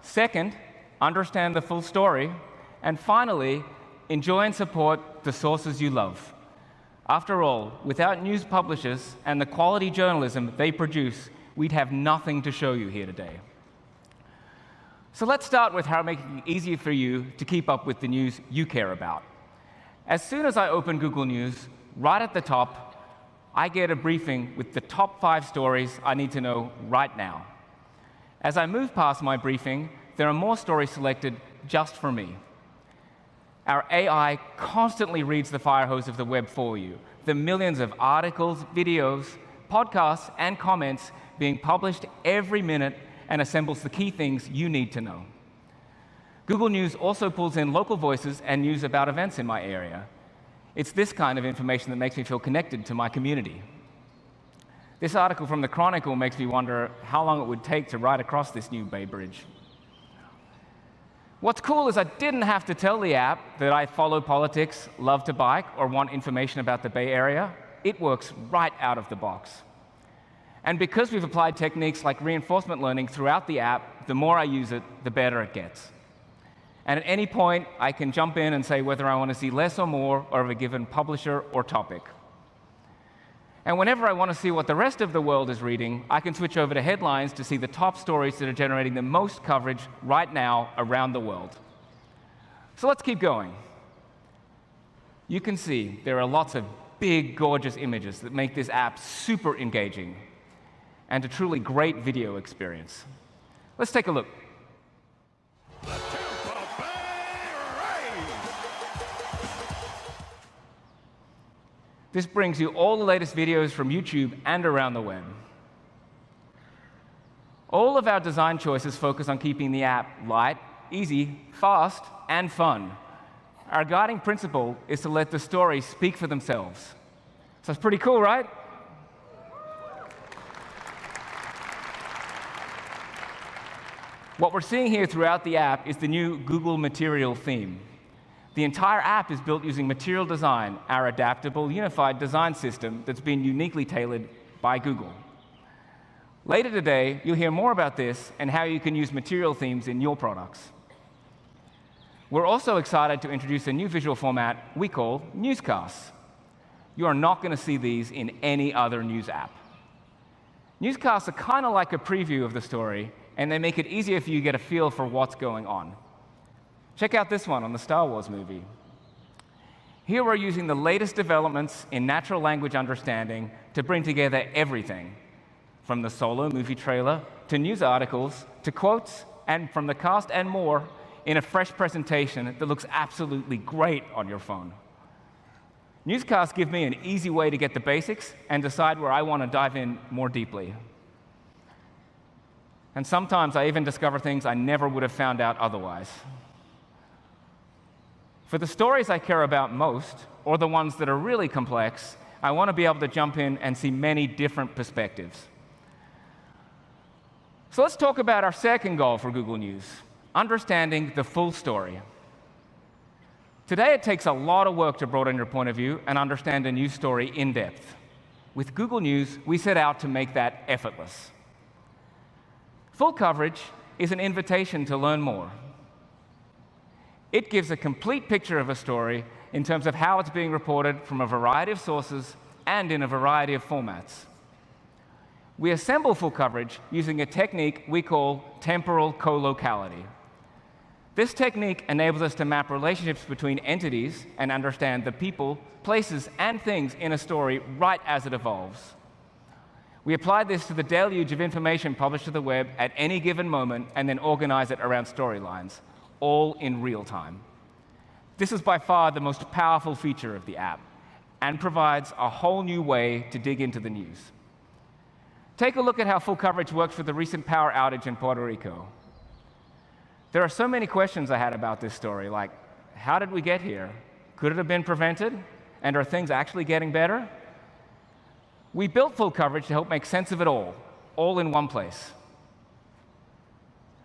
Second, understand the full story. And finally, enjoy and support the sources you love. After all, without news publishers and the quality journalism they produce, we'd have nothing to show you here today. So let's start with how making it easier for you to keep up with the news you care about. As soon as I open Google News, right at the top, I get a briefing with the top 5 stories I need to know right now. As I move past my briefing, there are more stories selected just for me. Our AI constantly reads the fire hose of the web for you, the millions of articles, videos, podcasts, and comments being published every minute and assembles the key things you need to know. Google News also pulls in local voices and news about events in my area. It's this kind of information that makes me feel connected to my community. This article from the Chronicle makes me wonder how long it would take to ride across this new Bay Bridge. What's cool is I didn't have to tell the app that I follow politics, love to bike, or want information about the Bay Area. It works right out of the box. And because we've applied techniques like reinforcement learning throughout the app, the more I use it, the better it gets. And at any point, I can jump in and say whether I want to see less or more of a given publisher or topic. And whenever I want to see what the rest of the world is reading, I can switch over to headlines to see the top stories that are generating the most coverage right now around the world. So let's keep going. You can see there are lots of big, gorgeous images that make this app super engaging and a truly great video experience. Let's take a look. This brings you all the latest videos from YouTube and around the web. All of our design choices focus on keeping the app light, easy, fast, and fun. Our guiding principle is to let the stories speak for themselves. So it's pretty cool, right? What we're seeing here throughout the app is the new Google Material theme. The entire app is built using Material Design, our adaptable, unified design system that's been uniquely tailored by Google. Later today, you'll hear more about this and how you can use Material themes in your products. We're also excited to introduce a new visual format we call newscasts. You are not going to see these in any other news app. Newscasts are kind of like a preview of the story, and they make it easier for you to get a feel for what's going on. Check out this one on the Star Wars movie. Here we're using the latest developments in natural language understanding to bring together everything, from the Solo movie trailer to news articles to quotes, and from the cast and more in a fresh presentation that looks absolutely great on your phone. Newscasts give me an easy way to get the basics and decide where I want to dive in more deeply. And sometimes I even discover things I never would have found out otherwise. For the stories I care about most, or the ones that are really complex, I want to be able to jump in and see many different perspectives. So let's talk about our second goal for Google News, understanding the full story. Today, it takes a lot of work to broaden your point of view and understand a news story in depth. With Google News, we set out to make that effortless. Full coverage is an invitation to learn more. It gives a complete picture of a story in terms of how it's being reported from a variety of sources and in a variety of formats. We assemble full coverage using a technique we call temporal colocality. This technique enables us to map relationships between entities and understand the people, places, and things in a story right as it evolves. We apply this to the deluge of information published to the web at any given moment and then organize it around storylines, all in real time. This is by far the most powerful feature of the app and provides a whole new way to dig into the news. Take a look at how full coverage works for the recent power outage in Puerto Rico. There are so many questions I had about this story, like, how did we get here? Could it have been prevented? And are things actually getting better? We built full coverage to help make sense of it all in one place.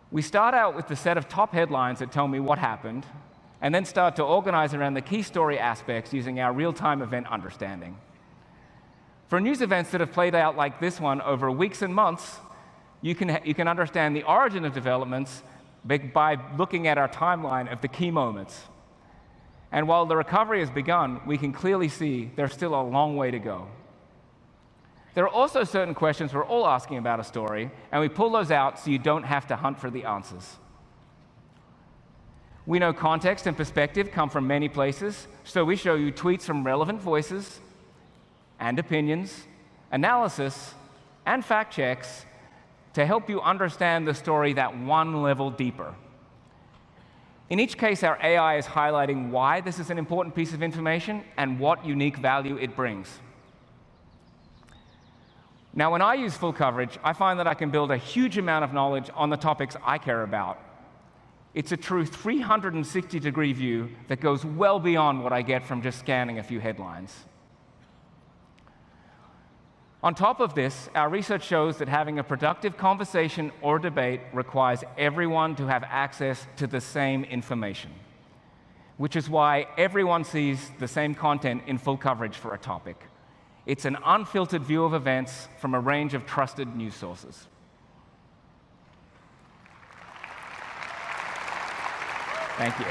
We start out with the set of top headlines that tell me what happened, and then start to organize around the key story aspects using our real-time event understanding. For news events that have played out like this one over weeks and months, you can understand the origin of developments by looking at our timeline of the key moments. And while the recovery has begun, we can clearly see there's still a long way to go. There are also certain questions we're all asking about a story, and we pull those out so you don't have to hunt for the answers. We know context and perspective come from many places, so we show you tweets from relevant voices and opinions, analysis, and fact checks to help you understand the story that one level deeper. In each case, our AI is highlighting why this is an important piece of information and what unique value it brings. Now, when I use full coverage, I find that I can build a huge amount of knowledge on the topics I care about. It's a true 360-degree view that goes well beyond what I get from just scanning a few headlines. On top of this, our research shows that having a productive conversation or debate requires everyone to have access to the same information, which is why everyone sees the same content in full coverage for a topic. It's an unfiltered view of events from a range of trusted news sources. Thank you.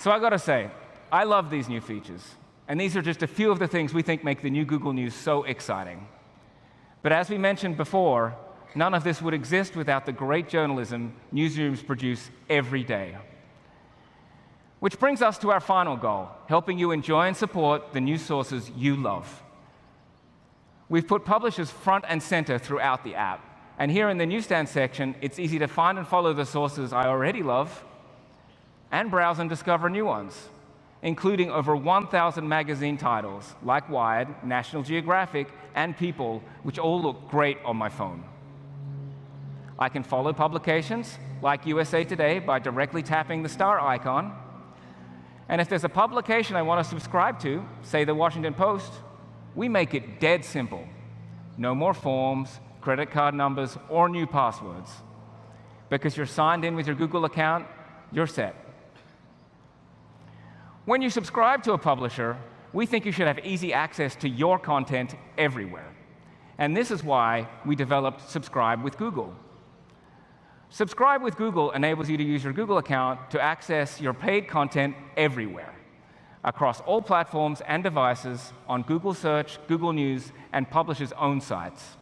So I got to say, I love these new features. And these are just a few of the things we think make the new Google News so exciting. But as we mentioned before, none of this would exist without the great journalism newsrooms produce every day. Which brings us to our final goal, helping you enjoy and support the news sources you love. We've put publishers front and center throughout the app. And here in the newsstand section, it's easy to find and follow the sources I already love and browse and discover new ones, including over 1,000 magazine titles like Wired, National Geographic, and People, which all look great on my phone. I can follow publications like USA Today by directly tapping the star icon. And if there's a publication I want to subscribe to, say the Washington Post, we make it dead simple. No more forms, credit card numbers, or new passwords. Because you're signed in with your Google account, you're set. When you subscribe to a publisher, we think you should have easy access to your content everywhere. And this is why we developed Subscribe with Google. Subscribe with Google enables you to use your Google account to access your paid content everywhere, across all platforms and devices, on Google Search, Google News, and publishers' own sites.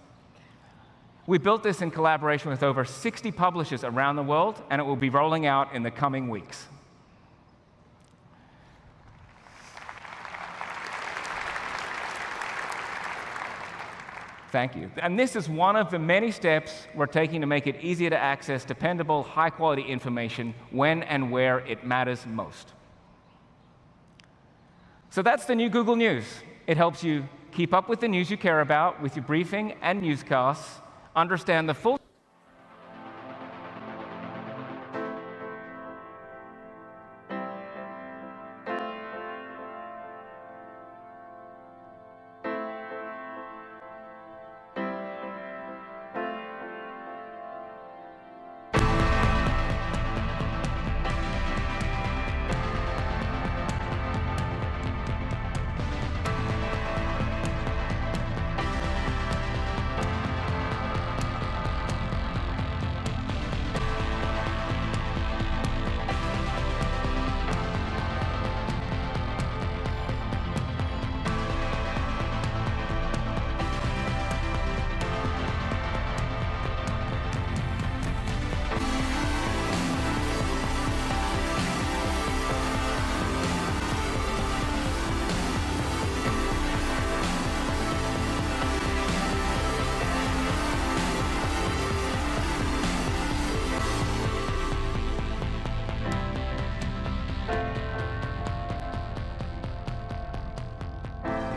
We built this in collaboration with over 60 publishers around the world, and it will be rolling out in the coming weeks. Thank you. And this is one of the many steps we're taking to make it easier to access dependable, high-quality information when and where it matters most. So that's the new Google News. It helps you keep up with the news you care about with your briefing and newscasts, understand the full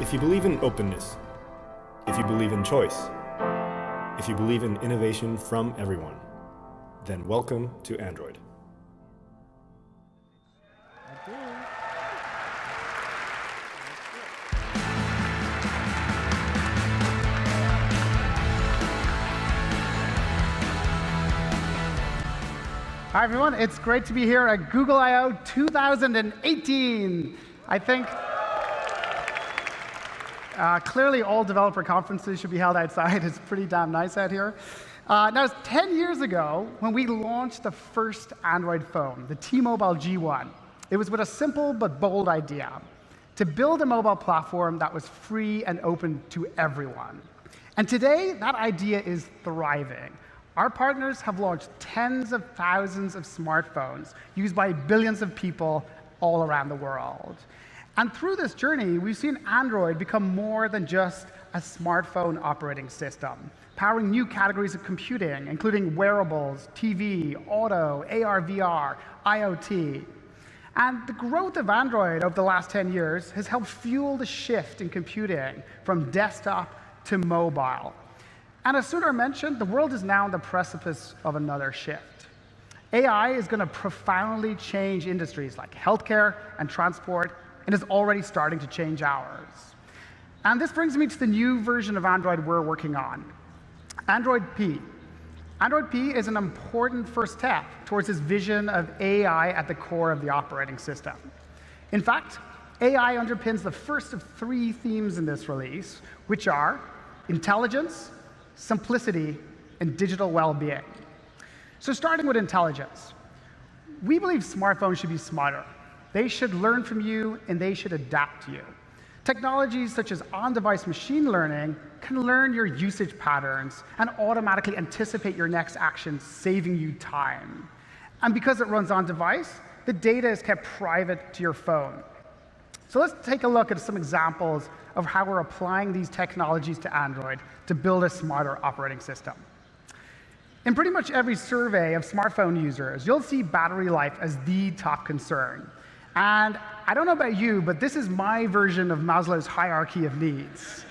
If you believe in openness, if you believe in choice, if you believe in innovation from everyone, then welcome to Android. Hi everyone, it's great to be here at Google I/O 2018. I think clearly all developer conferences should be held outside. It's pretty damn nice out here. Now, 10 years ago, when we launched the first Android phone, the T-Mobile G1, it was with a simple but bold idea: to build a mobile platform that was free and open to everyone. And today, that idea is thriving. Our partners have launched tens of thousands of smartphones used by billions of people all around the world. And through this journey, we've seen Android become more than just a smartphone operating system, powering new categories of computing, including wearables, TV, auto, AR/VR, IoT. And the growth of Android over the last 10 years has helped fuel the shift in computing from desktop to mobile. And as Sundar mentioned, the world is now on the precipice of another shift. AI is going to profoundly change industries like healthcare and transport, and is already starting to change ours. And this brings me to the new version of Android we're working on, Android P. Android P is an important first step towards this vision of AI at the core of the operating system. In fact, AI underpins the first of 3 themes in this release, which are intelligence, simplicity, and digital well-being. So starting with intelligence, we believe smartphones should be smarter. They should learn from you, and they should adapt to you. Technologies such as on-device machine learning can learn your usage patterns and automatically anticipate your next action, saving you time. And because it runs on-device, the data is kept private to your phone. So let's take a look at some examples of how we're applying these technologies to Android to build a smarter operating system. In pretty much every survey of smartphone users, you'll see battery life as the top concern. And I don't know about you, but this is my version of Maslow's hierarchy of needs.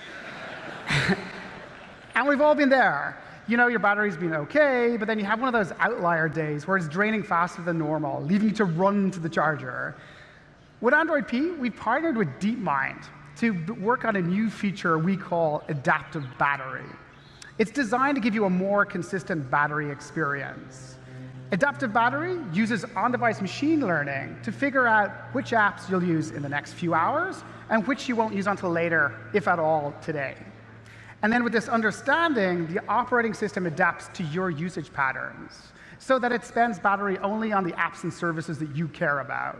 And we've all been there. You know, your battery's been OK, but then you have one of those outlier days where it's draining faster than normal, leaving you to run to the charger. With Android P, we partnered with DeepMind to work on a new feature we call adaptive battery. It's designed to give you a more consistent battery experience. Adaptive battery uses on-device machine learning to figure out which apps you'll use in the next few hours and which you won't use until later, if at all, today. And then with this understanding, the operating system adapts to your usage patterns so that it spends battery only on the apps and services that you care about.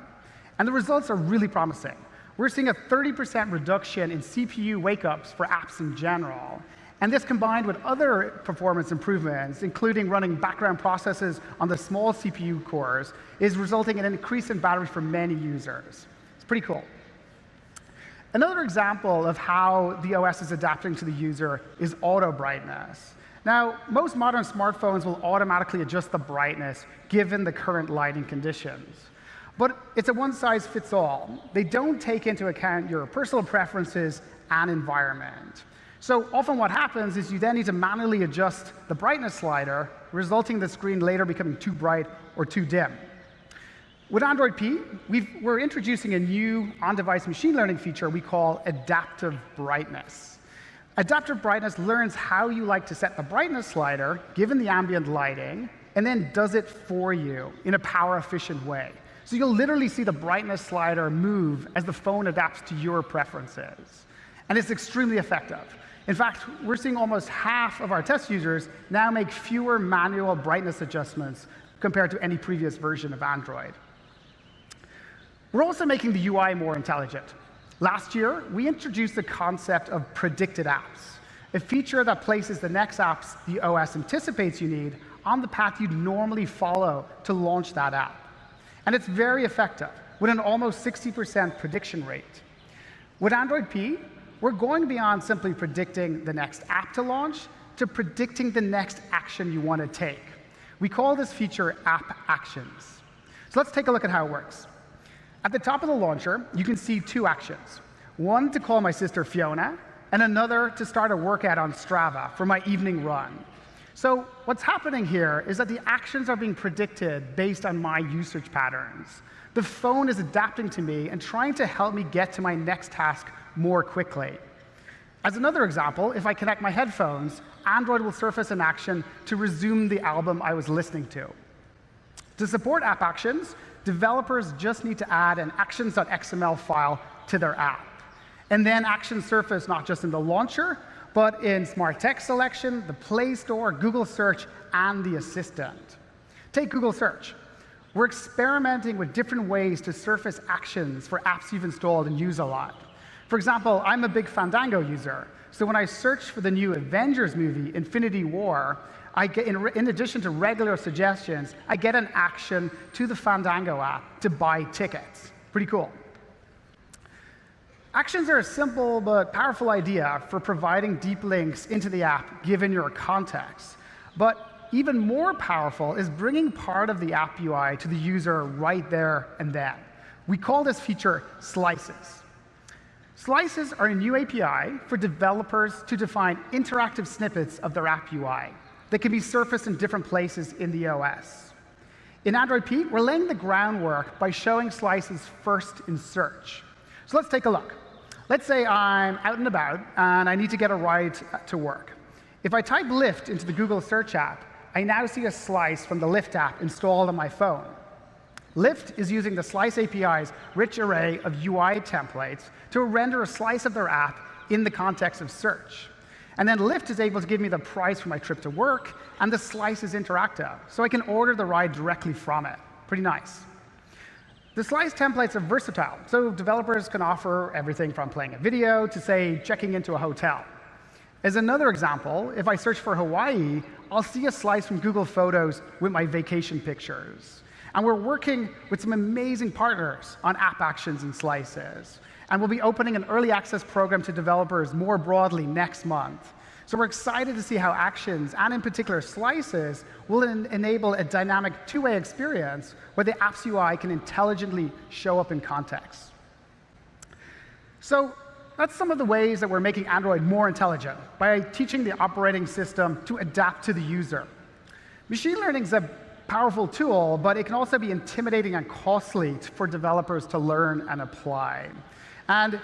And the results are really promising. We're seeing a 30% reduction in CPU wake-ups for apps in general. And this, combined with other performance improvements, including running background processes on the small CPU cores, is resulting in an increase in battery for many users. It's pretty cool. Another example of how the OS is adapting to the user is auto brightness. Now, most modern smartphones will automatically adjust the brightness given the current lighting conditions. But it's a one-size-fits-all. They don't take into account your personal preferences and environment. So often what happens is you then need to manually adjust the brightness slider, resulting in the screen later becoming too bright or too dim. With Android P, we're introducing a new on-device machine learning feature we call adaptive brightness. Adaptive brightness learns how you like to set the brightness slider, given the ambient lighting, and then does it for you in a power-efficient way. So you'll literally see the brightness slider move as the phone adapts to your preferences. And it's extremely effective. In fact, we're seeing almost half of our test users now make fewer manual brightness adjustments compared to any previous version of Android. We're also making the UI more intelligent. Last year, we introduced the concept of predicted apps, a feature that places the next apps the OS anticipates you need on the path you'd normally follow to launch that app. And it's very effective, with an almost 60% prediction rate. With Android P, we're going beyond simply predicting the next app to launch to predicting the next action you want to take. We call this feature App Actions. So let's take a look at how it works. At the top of the launcher, you can see two actions. One to call my sister Fiona, and another to start a workout on Strava for my evening run. So what's happening here is that the actions are being predicted based on my usage patterns. The phone is adapting to me and trying to help me get to my next task more quickly. As another example, if I connect my headphones, Android will surface an action to resume the album I was listening to. To support app actions, developers just need to add an actions.xml file to their app. And then actions surface not just in the launcher, but in Smart Text Selection, the Play Store, Google Search, and the Assistant. Take Google Search. We're experimenting with different ways to surface actions for apps you've installed and use a lot. For example, I'm a big Fandango user, so when I search for the new Avengers movie, Infinity War, I get, in addition to regular suggestions, I get an action to the Fandango app to buy tickets. Pretty cool. Actions are a simple but powerful idea for providing deep links into the app given your context. But even more powerful is bringing part of the app UI to the user right there and then. We call this feature Slices. Slices are a new API for developers to define interactive snippets of their app UI that can be surfaced in different places in the OS. In Android P, we're laying the groundwork by showing slices first in search. So let's take a look. Let's say I'm out and about, and I need to get a ride to work. If I type Lyft into the Google Search app, I now see a slice from the Lyft app installed on my phone. Lyft is using the Slice API's rich array of UI templates to render a slice of their app in the context of search. And then Lyft is able to give me the price for my trip to work, and the slice is interactive, so I can order the ride directly from it. Pretty nice. The Slice templates are versatile, so developers can offer everything from playing a video to, say, checking into a hotel. As another example, if I search for Hawaii, I'll see a slice from Google Photos with my vacation pictures. And we're working with some amazing partners on app actions and slices. And we'll be opening an early access program to developers more broadly next month. So we're excited to see how actions, and in particular slices, will enable a dynamic two-way experience where the app's UI can intelligently show up in context. So that's some of the ways that we're making Android more intelligent, by teaching the operating system to adapt to the user. Machine learning is a powerful tool, but it can also be intimidating and costly for developers to learn and apply. And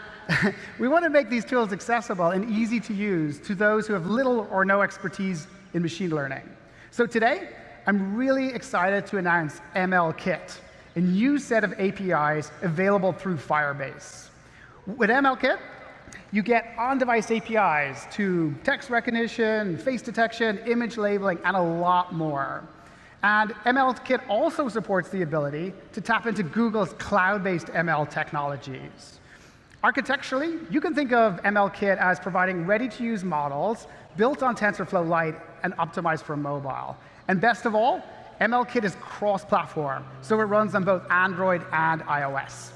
we want to make these tools accessible and easy to use to those who have little or no expertise in machine learning. So today, I'm really excited to announce MLKit, a new set of APIs available through Firebase. With MLKit, you get on-device APIs to text recognition, face detection, image labeling, and a lot more. And MLKit also supports the ability to tap into Google's cloud-based ML technologies. Architecturally, you can think of MLKit as providing ready-to-use models built on TensorFlow Lite and optimized for mobile. And best of all, MLKit is cross-platform, so it runs on both Android and iOS.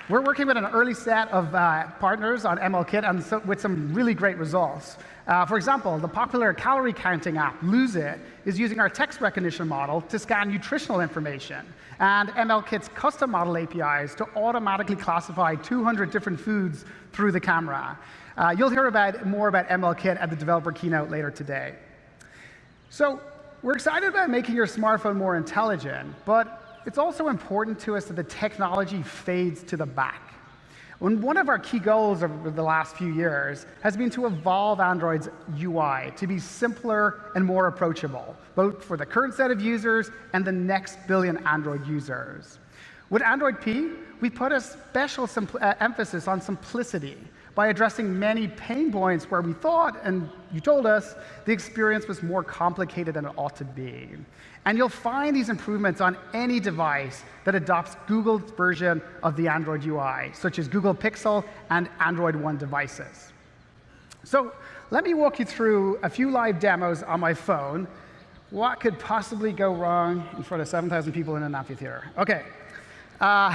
We're working with an early set of partners on MLKit and with some really great results. For example, the popular calorie counting app, Lose It, is using our text recognition model to scan nutritional information, and MLKit's custom model APIs to automatically classify 200 different foods through the camera. You'll hear more about MLKit at the developer keynote later today. So we're excited about making your smartphone more intelligent, but it's also important to us that the technology fades to the back. One of our key goals over the last few years has been to evolve Android's UI to be simpler and more approachable, both for the current set of users and the next billion Android users. With Android P, we put a special emphasis on simplicity by addressing many pain points where we thought, and you told us, the experience was more complicated than it ought to be. And you'll find these improvements on any device that adopts Google's version of the Android UI, such as Google Pixel and Android One devices. So let me walk you through a few live demos on my phone. What could possibly go wrong in front of 7,000 people in an amphitheater? OK. Now,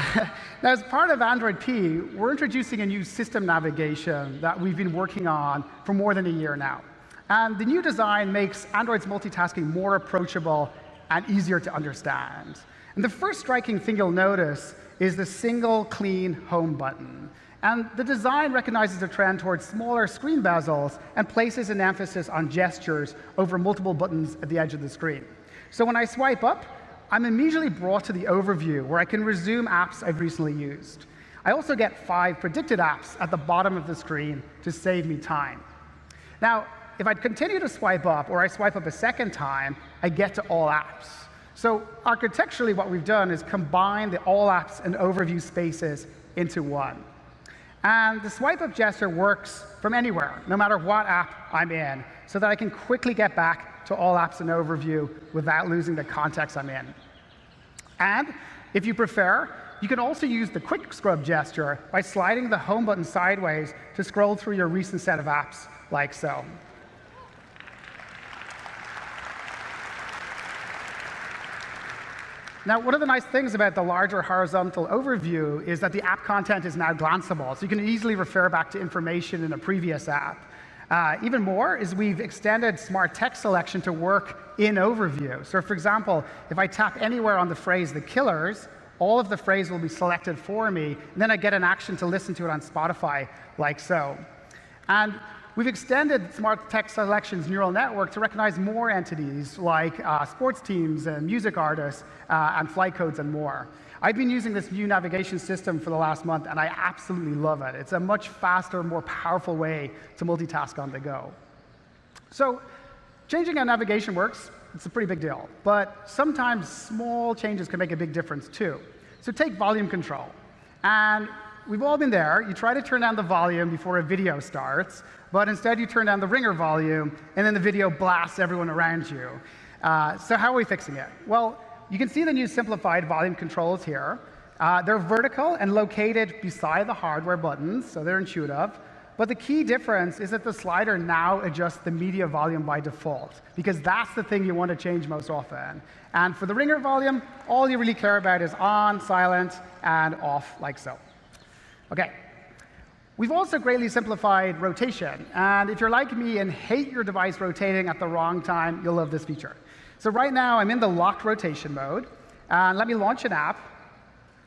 as part of Android P, we're introducing a new system navigation that we've been working on for more than a year now. And the new design makes Android's multitasking more approachable and easier to understand. And the first striking thing you'll notice is the single, clean home button. And the design recognizes a trend towards smaller screen bezels and places an emphasis on gestures over multiple buttons at the edge of the screen. So when I swipe up, I'm immediately brought to the overview, where I can resume apps I've recently used. I also get 5 predicted apps at the bottom of the screen to save me time. Now, if I continue to swipe up, or I swipe up a second time, I get to all apps. So architecturally, what we've done is combine the all apps and overview spaces into one. And the swipe up gesture works from anywhere, no matter what app I'm in, so that I can quickly get back to all apps and overview without losing the context I'm in. And if you prefer, you can also use the quick scrub gesture by sliding the home button sideways to scroll through your recent set of apps, like so. Now, one of the nice things about the larger horizontal overview is that the app content is now glanceable, so you can easily refer back to information in a previous app. Even more is we've extended smart text selection to work in overview. So for example, if I tap anywhere on the phrase "the killers," all of the phrase will be selected for me, and then I get an action to listen to it on Spotify, like so. And we've extended smart text selection's neural network to recognize more entities, like sports teams and music artists and flight codes and more. I've been using this new navigation system for the last month, and I absolutely love it. It's a much faster, more powerful way to multitask on the go. So changing how navigation works, it's a pretty big deal. But sometimes small changes can make a big difference, too. So take volume control. And we've all been there. You try to turn down the volume before a video starts, but instead you turn down the ringer volume, and then the video blasts everyone around you. So how are we fixing it? Well, you can see the new simplified volume controls here. They're vertical and located beside the hardware buttons, so they're intuitive. But the key difference is that the slider now adjusts the media volume by default, because that's the thing you want to change most often. And for the ringer volume, all you really care about is on, silent, and off, like so. OK. We've also greatly simplified rotation. And if you're like me and hate your device rotating at the wrong time, you'll love this feature. So right now, I'm in the locked rotation mode. And let me launch an app.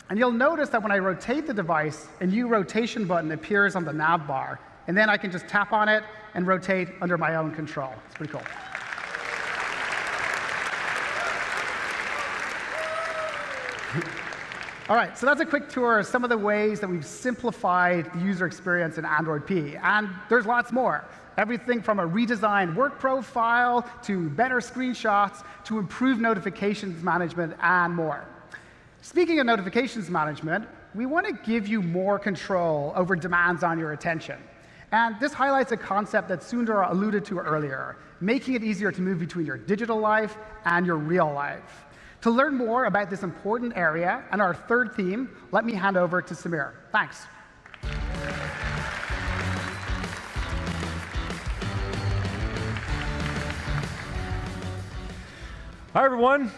And you'll notice that when I rotate the device, a new rotation button appears on the nav bar. And then I can just tap on it and rotate under my own control. It's pretty cool. All right, so that's a quick tour of some of the ways that we've simplified the user experience in Android P. And there's lots more. Everything from a redesigned work profile to better screenshots to improved notifications management and more. Speaking of notifications management, we want to give you more control over demands on your attention. And this highlights a concept that Sundar alluded to earlier, making it easier to move between your digital life and your real life. To learn more about this important area and our third theme, let me hand over to Samir. Thanks. Hi, everyone.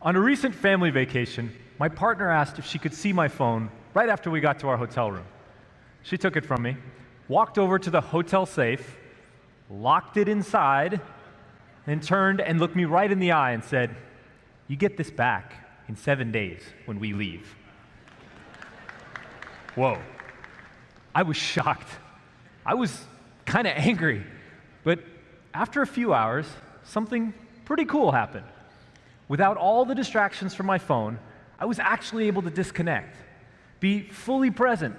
On a recent family vacation, my partner asked if she could see my phone right after we got to our hotel room. She took it from me, walked over to the hotel safe, locked it inside, and turned and looked me right in the eye and said, "You get this back in 7 days when we leave." Whoa. I was shocked. I was kind of angry. But after a few hours, something pretty cool happened. Without all the distractions from my phone, I was actually able to disconnect, be fully present,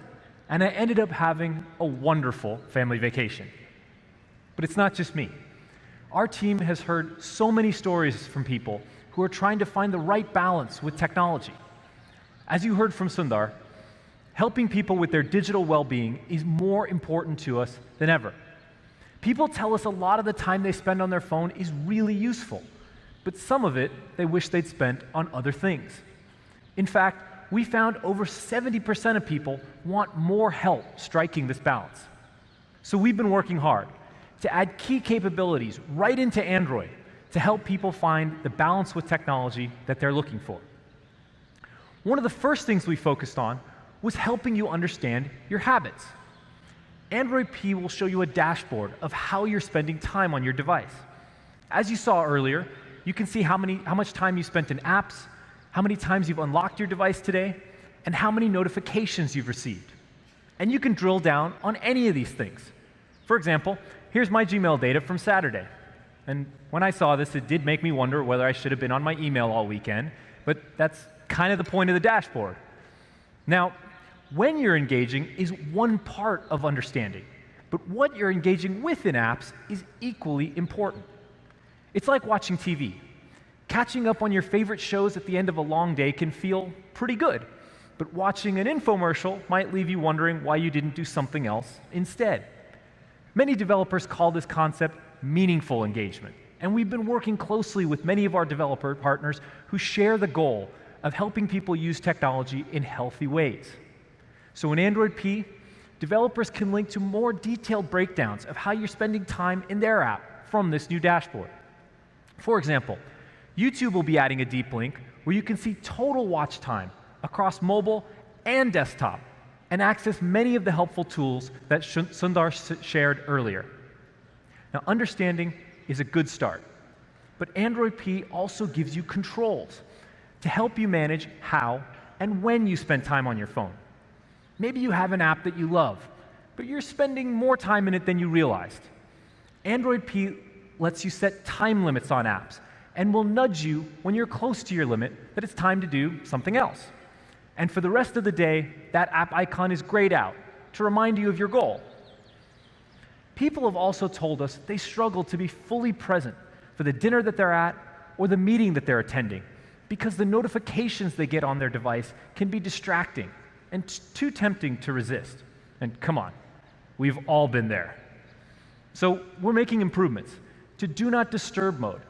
and I ended up having a wonderful family vacation. But it's not just me. Our team has heard so many stories from people who are trying to find the right balance with technology. As you heard from Sundar, helping people with their digital well-being is more important to us than ever. People tell us a lot of the time they spend on their phone is really useful, but some of it they wish they'd spent on other things. In fact, we found over 70% of people want more help striking this balance. So we've been working hard to add key capabilities right into Android to help people find the balance with technology that they're looking for. One of the first things we focused on was helping you understand your habits. Android P will show you a dashboard of how you're spending time on your device. As you saw earlier, you can see how much time you spent in apps, how many times you've unlocked your device today, and how many notifications you've received. And you can drill down on any of these things. For example, here's my Gmail data from Saturday. And when I saw this, it did make me wonder whether I should have been on my email all weekend, but that's kind of the point of the dashboard. Now, when you're engaging is one part of understanding, but what you're engaging with in apps is equally important. It's like watching TV. Catching up on your favorite shows at the end of a long day can feel pretty good, but watching an infomercial might leave you wondering why you didn't do something else instead. Many developers call this concept meaningful engagement, and we've been working closely with many of our developer partners who share the goal of helping people use technology in healthy ways. So in Android P, developers can link to more detailed breakdowns of how you're spending time in their app from this new dashboard. For example, YouTube will be adding a deep link where you can see total watch time across mobile and desktop and access many of the helpful tools that Sundar shared earlier. Now, understanding is a good start, but Android P also gives you controls to help you manage how and when you spend time on your phone. Maybe you have an app that you love, but you're spending more time in it than you realized. Android P lets you set time limits on apps and will nudge you when you're close to your limit that it's time to do something else. And for the rest of the day, that app icon is grayed out to remind you of your goal. People have also told us they struggle to be fully present for the dinner that they're at or the meeting that they're attending because the notifications they get on their device can be distracting and too tempting to resist. And come on, we've all been there. So we're making improvements to Do Not Disturb mode,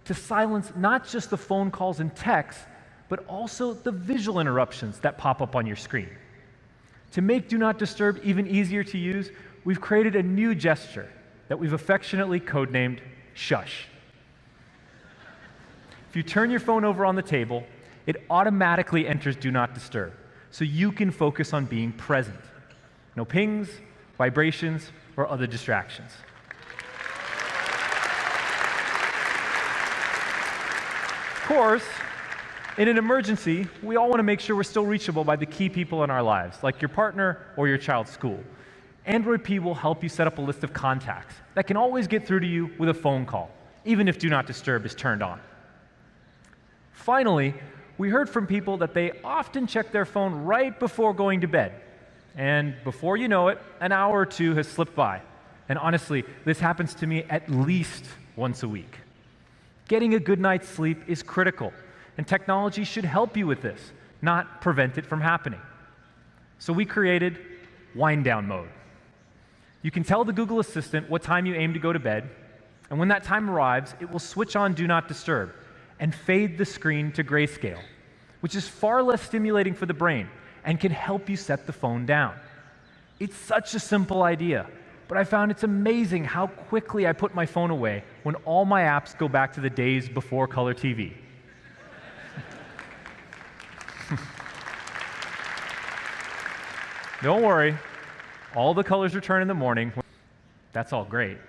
to silence not just the phone calls and texts, but also the visual interruptions that pop up on your screen. To make Do Not Disturb even easier to use, we've created a new gesture that we've affectionately codenamed Shush. If you turn your phone over on the table, it automatically enters Do Not Disturb, so you can focus on being present. No pings, vibrations, or other distractions. Of course, in an emergency, we all want to make sure we're still reachable by the key people in our lives, like your partner or your child's school. Android P will help you set up a list of contacts that can always get through to you with a phone call, even if Do Not Disturb is turned on. Finally, we heard from people that they often check their phone right before going to bed. And before you know it, an hour or two has slipped by. And honestly, this happens to me at least once a week. Getting a good night's sleep is critical, and technology should help you with this, not prevent it from happening. So we created wind down mode. You can tell the Google Assistant what time you aim to go to bed, and when that time arrives, it will switch on Do Not Disturb and fade the screen to grayscale, which is far less stimulating for the brain and can help you set the phone down. It's such a simple idea, but I found it's amazing how quickly I put my phone away when all my apps go back to the days before color TV. Don't worry. All the colors return in the morning. That's all great.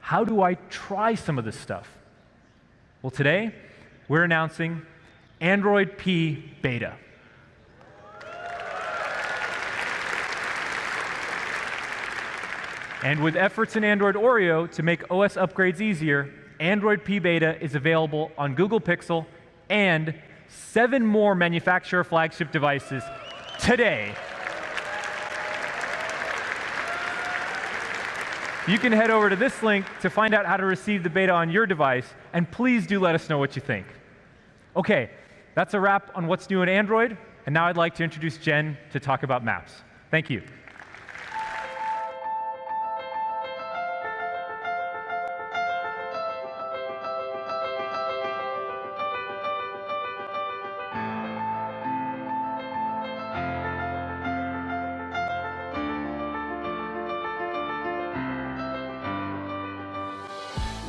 How do I try some of this stuff? Well, today, we're announcing Android P Beta. And with efforts in Android Oreo to make OS upgrades easier, Android P Beta is available on Google Pixel and 7 more manufacturer flagship devices today. You can head over to this link to find out how to receive the beta on your device, and please do let us know what you think. Okay, that's a wrap on what's new in Android, and now I'd like to introduce Jen to talk about Maps. Thank you.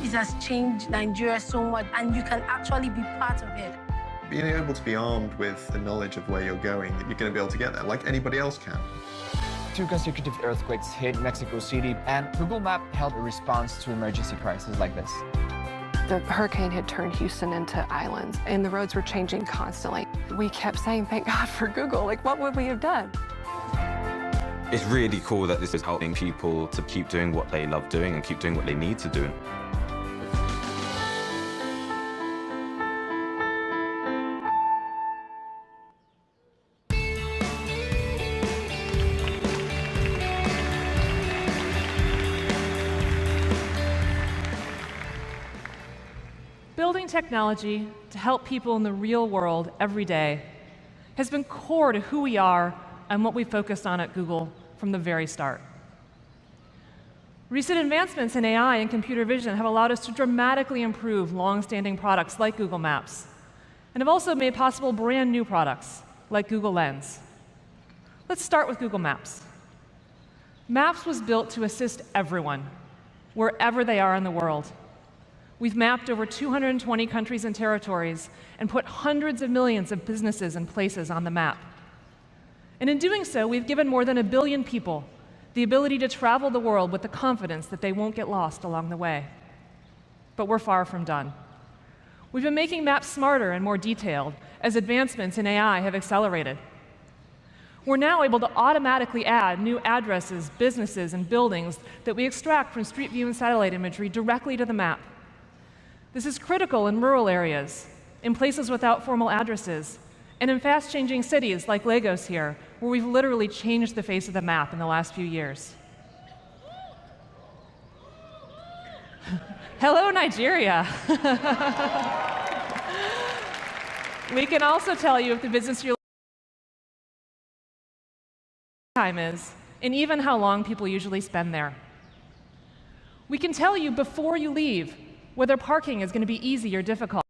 It has changed Nigeria so much, and you can actually be part of it. Being able to be armed with the knowledge of where you're going, that you're going to be able to get there like anybody else can. 2 consecutive earthquakes hit Mexico City, and Google Map held a response to emergency crises like this. The hurricane had turned Houston into islands, and the roads were changing constantly. We kept saying, thank God for Google. Like, what would we have done? It's really cool that this is helping people to keep doing what they love doing and keep doing what they need to do. Building technology to help people in the real world every day has been core to who we are and what we focused on at Google from the very start. Recent advancements in AI and computer vision have allowed us to dramatically improve long-standing products like Google Maps, and have also made possible brand new products like Google Lens. Let's start with Google Maps. Maps was built to assist everyone, wherever they are in the world. We've mapped over 220 countries and territories and put hundreds of millions of businesses and places on the map. And in doing so, we've given more than 1 billion people the ability to travel the world with the confidence that they won't get lost along the way. But we're far from done. We've been making maps smarter and more detailed as advancements in AI have accelerated. We're now able to automatically add new addresses, businesses, and buildings that we extract from Street View and satellite imagery directly to the map. This is critical in rural areas, in places without formal addresses, and in fast-changing cities like Lagos here, where we've literally changed the face of the map in the last few years. Hello, Nigeria. We can also tell you if the business you're time is, and even how long people usually spend there. We can tell you before you leave whether parking is going to be easy or difficult.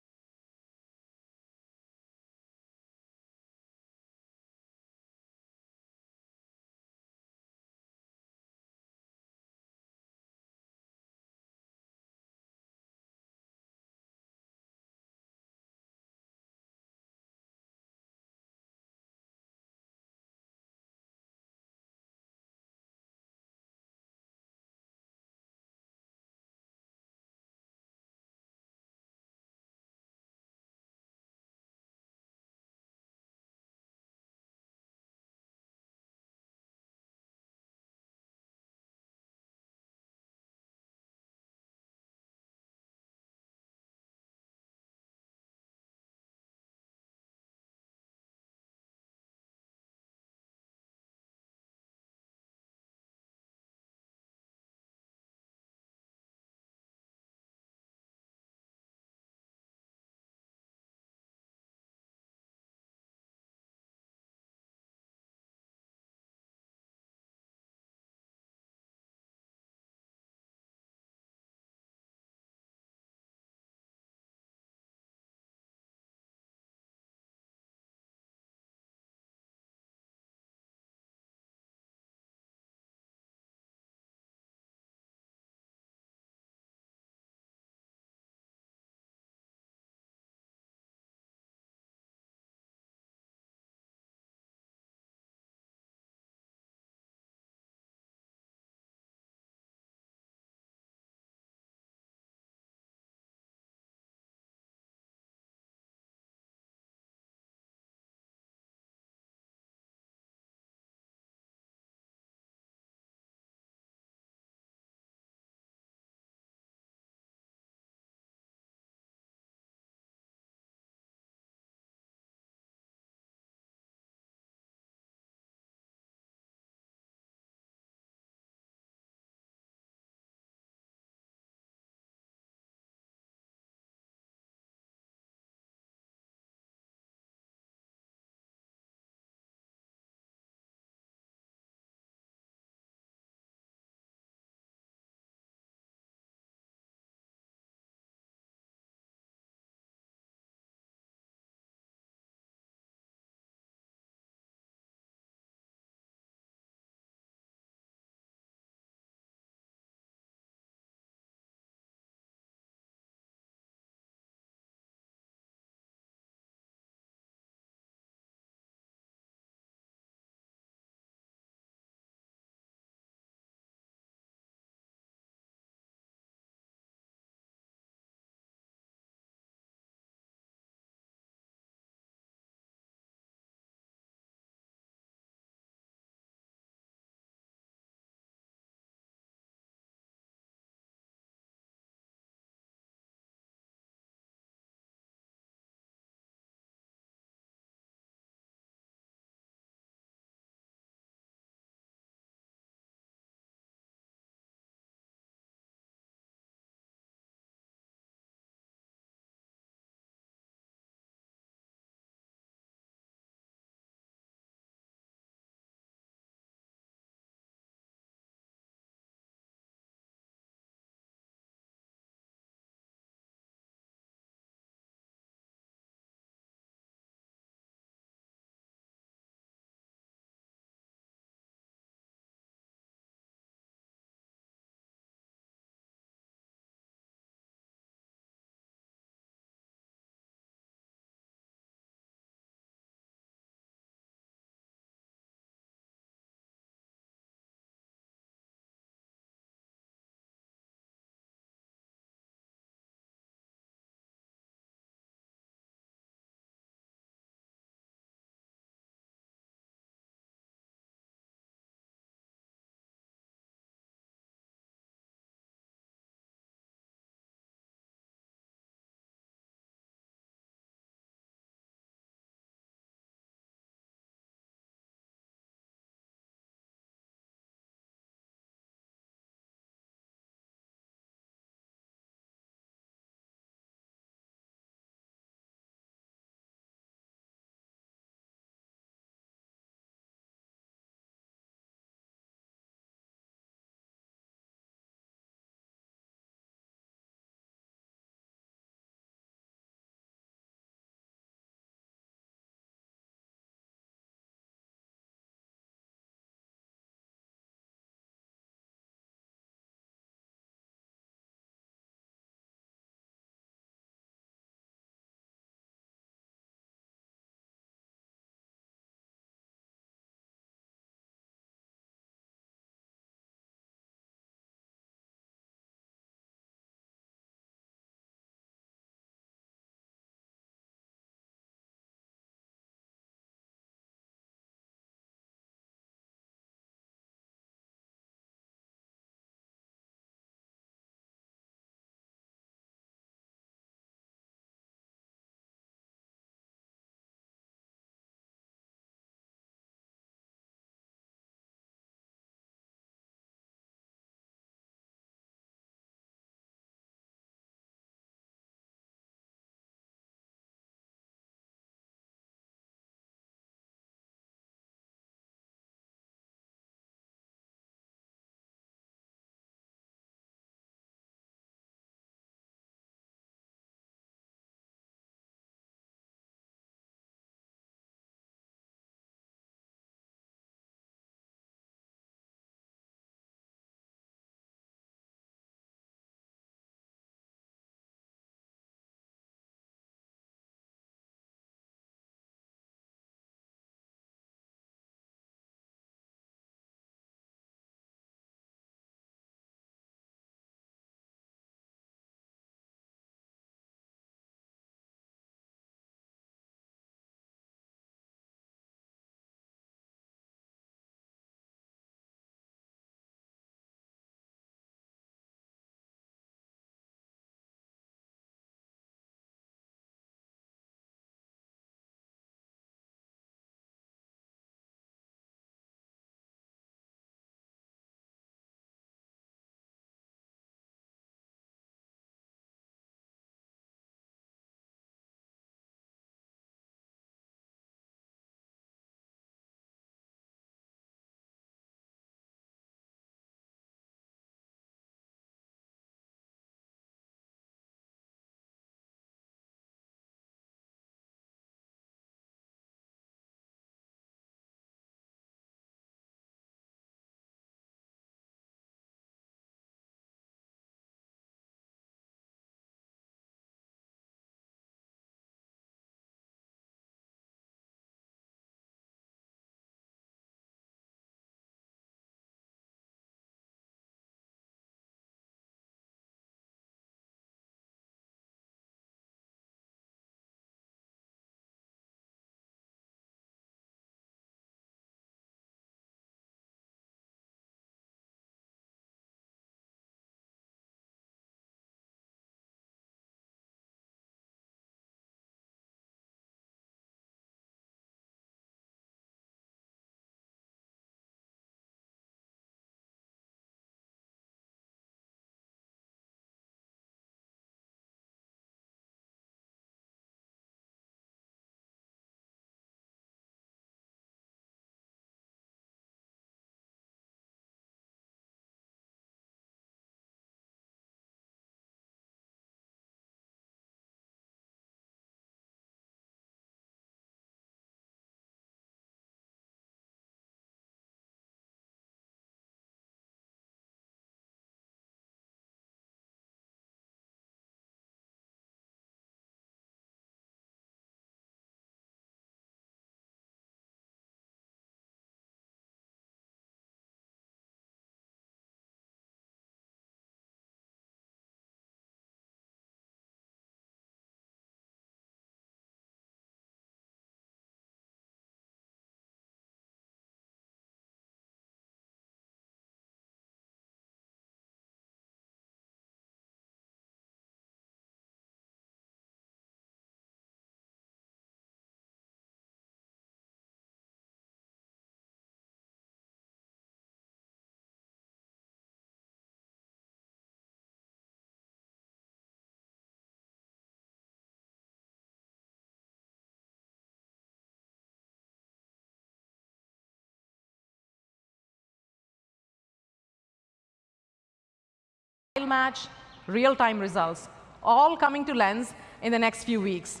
match, real-time results, all coming to Lens in the next few weeks.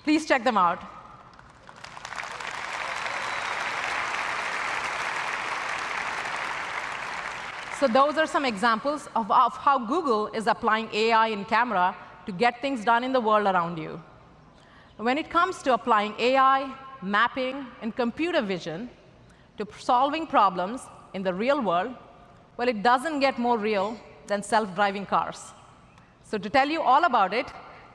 Please check them out. So those are some examples of how Google is applying AI in camera to get things done in the world around you. When it comes to applying AI, mapping, and computer vision to solving problems in the real world, well, it doesn't get more real than self-driving cars. So to tell you all about it,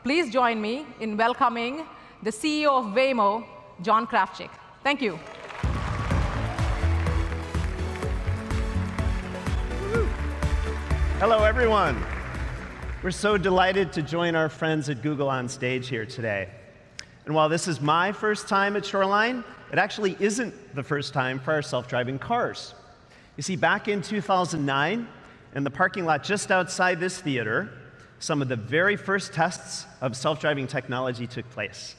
please join me in welcoming the CEO of Waymo, John Krafchick. Thank you. Hello, everyone. We're so delighted to join our friends at Google on stage here today. And while this is my first time at Shoreline, it actually isn't the first time for our self-driving cars. You see, back in 2009, in the parking lot just outside this theater, some of the very first tests of self-driving technology took place.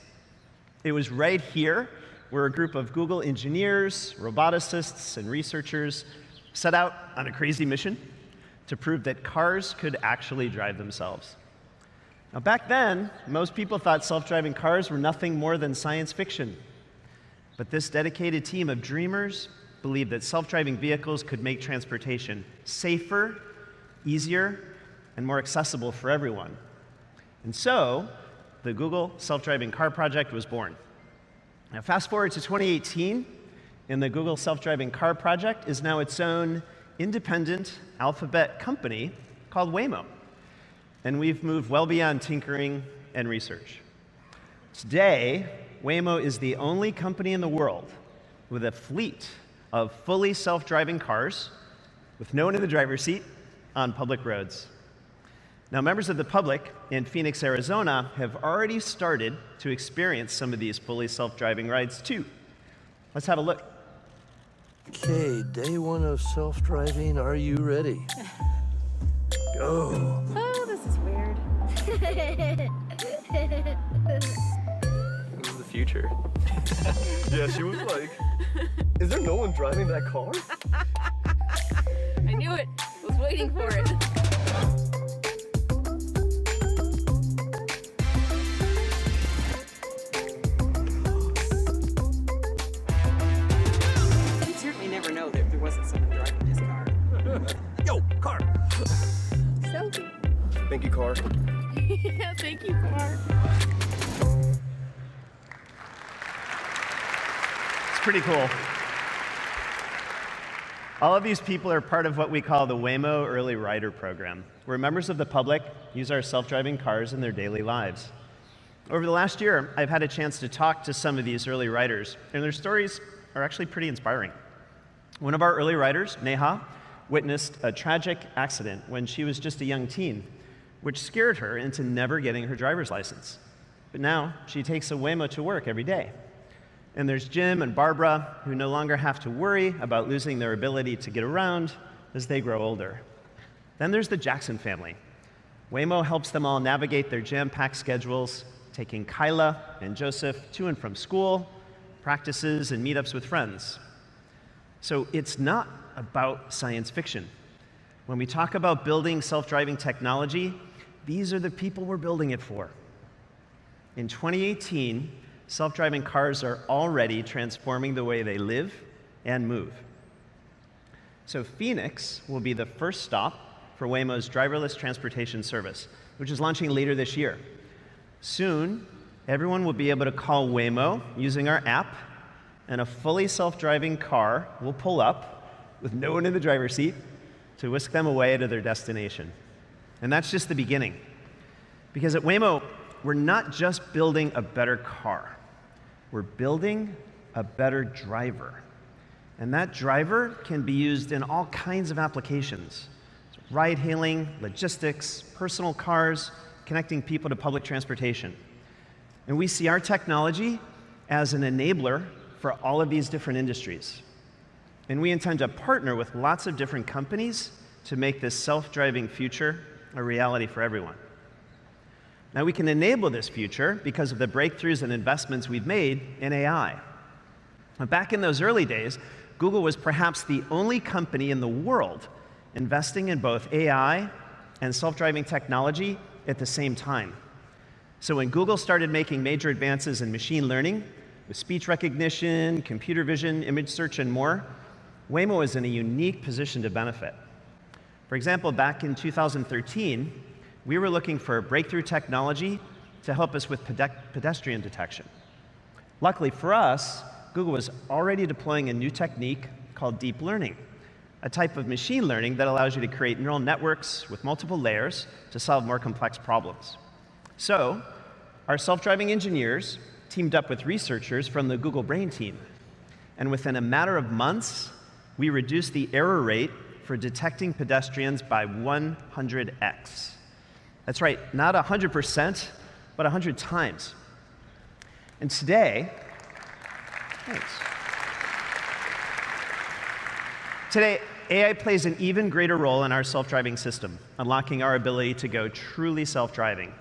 It was right here where a group of Google engineers, roboticists, and researchers set out on a crazy mission to prove that cars could actually drive themselves. Now, back then, most people thought self-driving cars were nothing more than science fiction. But this dedicated team of dreamers believed that self-driving vehicles could make transportation safer, easier, and more accessible for everyone. And so, the Google Self-Driving Car Project was born. Now, fast forward to 2018, and the Google Self-Driving Car Project is now its own independent Alphabet company called Waymo. And we've moved well beyond tinkering and research. Today, Waymo is the only company in the world with a fleet of fully self-driving cars with no one in the driver's seat on public roads. Now, members of the public in Phoenix, Arizona have already started to experience some of these fully self-driving rides too. Let's have a look. Okay, day one of self-driving. Are you ready? Go. Oh, this is weird. This is the future. Yeah, she was like, is there no one driving that car? I knew it. I was waiting for it. Never know that there wasn't someone driving his car. Yo, car! Selfie. Thank you, car. Yeah, thank you, car. It's pretty cool. All of these people are part of what we call the Waymo Early Rider Program, where members of the public use our self-driving cars in their daily lives. Over the last year, I've had a chance to talk to some of these early riders, and their stories are actually pretty inspiring. One of our early riders, Neha, witnessed a tragic accident when she was just a young teen, which scared her into never getting her driver's license. But now she takes a Waymo to work every day. And there's Jim and Barbara, who no longer have to worry about losing their ability to get around as they grow older. Then there's the Jackson family. Waymo helps them all navigate their jam-packed schedules, taking Kyla and Joseph to and from school, practices, and meetups with friends. So it's not about science fiction. When we talk about building self-driving technology, these are the people we're building it for. In 2018, self-driving cars are already transforming the way they live and move. So Phoenix will be the first stop for Waymo's driverless transportation service, which is launching later this year. Soon, everyone will be able to call Waymo using our app, and a fully self-driving car will pull up with no one in the driver's seat to whisk them away to their destination. And that's just the beginning. Because at Waymo, we're not just building a better car. We're building a better driver. And that driver can be used in all kinds of applications. Ride-hailing, logistics, personal cars, connecting people to public transportation. And we see our technology as an enabler for all of these different industries. And we intend to partner with lots of different companies to make this self-driving future a reality for everyone. Now, we can enable this future because of the breakthroughs and investments we've made in AI. Now, back in those early days, Google was perhaps the only company in the world investing in both AI and self-driving technology at the same time. So when Google started making major advances in machine learning, with speech recognition, computer vision, image search, and more, Waymo is in a unique position to benefit. For example, back in 2013, we were looking for breakthrough technology to help us with pedestrian detection. Luckily for us, Google was already deploying a new technique called deep learning, a type of machine learning that allows you to create neural networks with multiple layers to solve more complex problems. So, our self-driving engineers teamed up with researchers from the Google Brain team. And within a matter of months, we reduced the error rate for detecting pedestrians by 100x. That's right, not 100%, but 100 times. And today, Today, AI plays an even greater role in our self-driving system, unlocking our ability to go truly self-driving.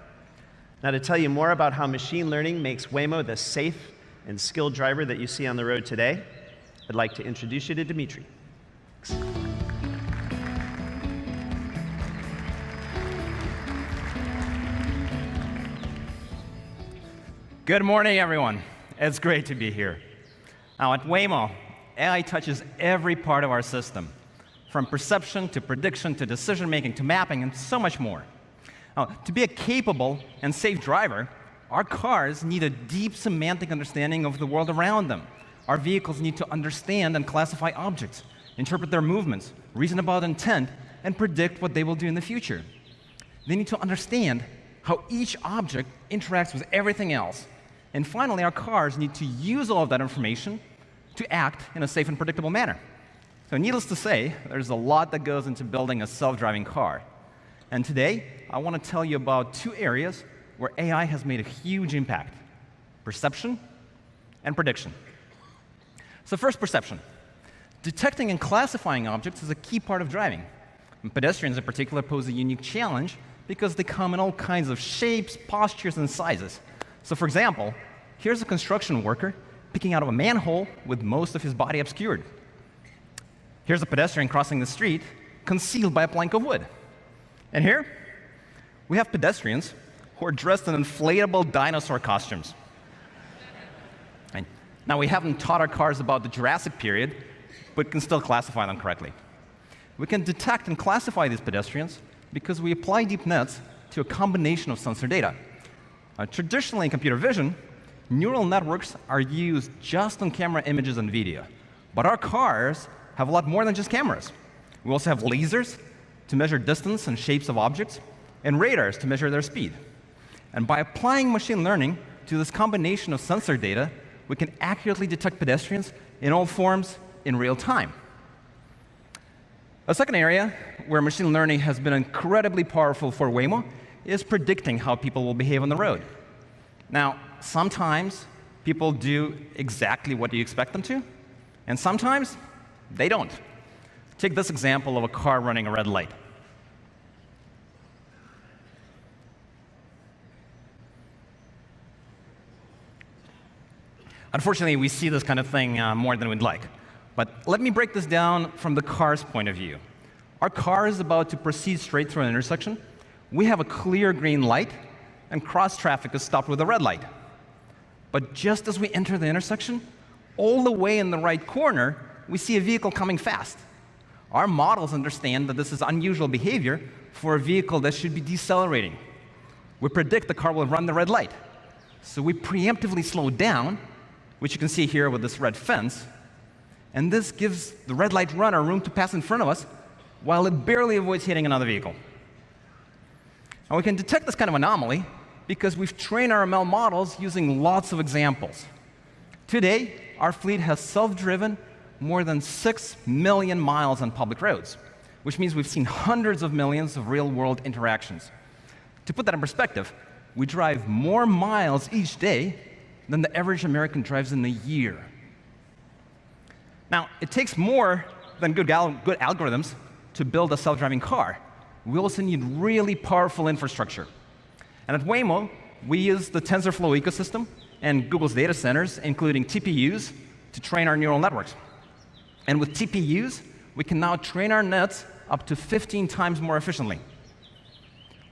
Now, to tell you more about how machine learning makes Waymo the safe and skilled driver that you see on the road today, I'd like to introduce you to Dimitri. Good morning, everyone. It's great to be here. Now, at Waymo, AI touches every part of our system, from perception to prediction to decision-making to mapping and so much more. Now, to be a capable and safe driver, our cars need a deep semantic understanding of the world around them. Our vehicles need to understand and classify objects, interpret their movements, reason about intent, and predict what they will do in the future. They need to understand how each object interacts with everything else. And finally, our cars need to use all of that information to act in a safe and predictable manner. So needless to say, there's a lot that goes into building a self-driving car. And today, I want to tell you about two areas where AI has made a huge impact: perception and prediction. So first, perception. Detecting and classifying objects is a key part of driving. And pedestrians in particular pose a unique challenge because they come in all kinds of shapes, postures, and sizes. So for example, here's a construction worker picking out of a manhole with most of his body obscured. Here's a pedestrian crossing the street, concealed by a plank of wood. And here, we have pedestrians who are dressed in inflatable dinosaur costumes. And now, we haven't taught our cars about the Jurassic period, but can still classify them correctly. We can detect and classify these pedestrians because we apply deep nets to a combination of sensor data. Traditionally, in computer vision, neural networks are used just on camera images and video. But our cars have a lot more than just cameras. We also have lasers to measure distance and shapes of objects, and radars to measure their speed. And by applying machine learning to this combination of sensor data, we can accurately detect pedestrians in all forms in real time. A second area where machine learning has been incredibly powerful for Waymo is predicting how people will behave on the road. Now, sometimes people do exactly what you expect them to, and sometimes they don't. Take this example of a car running a red light. Unfortunately, we see this kind of thing more than we'd like. But let me break this down from the car's point of view. Our car is about to proceed straight through an intersection. We have a clear green light, and cross-traffic is stopped with a red light. But just as we enter the intersection, all the way in the right corner, we see a vehicle coming fast. Our models understand that this is unusual behavior for a vehicle that should be decelerating. We predict the car will run the red light. So we preemptively slow down, which you can see here with this red fence, and this gives the red light runner room to pass in front of us while it barely avoids hitting another vehicle. And we can detect this kind of anomaly because we've trained our ML models using lots of examples. Today, our fleet has self-driven more than 6 million miles on public roads, which means we've seen hundreds of millions of real-world interactions. To put that in perspective, we drive more miles each day than the average American drives in a year. Now, it takes more than good algorithms to build a self-driving car. We also need really powerful infrastructure. And at Waymo, we use the TensorFlow ecosystem and Google's data centers, including TPUs, to train our neural networks. And with TPUs, we can now train our nets up to 15 times more efficiently.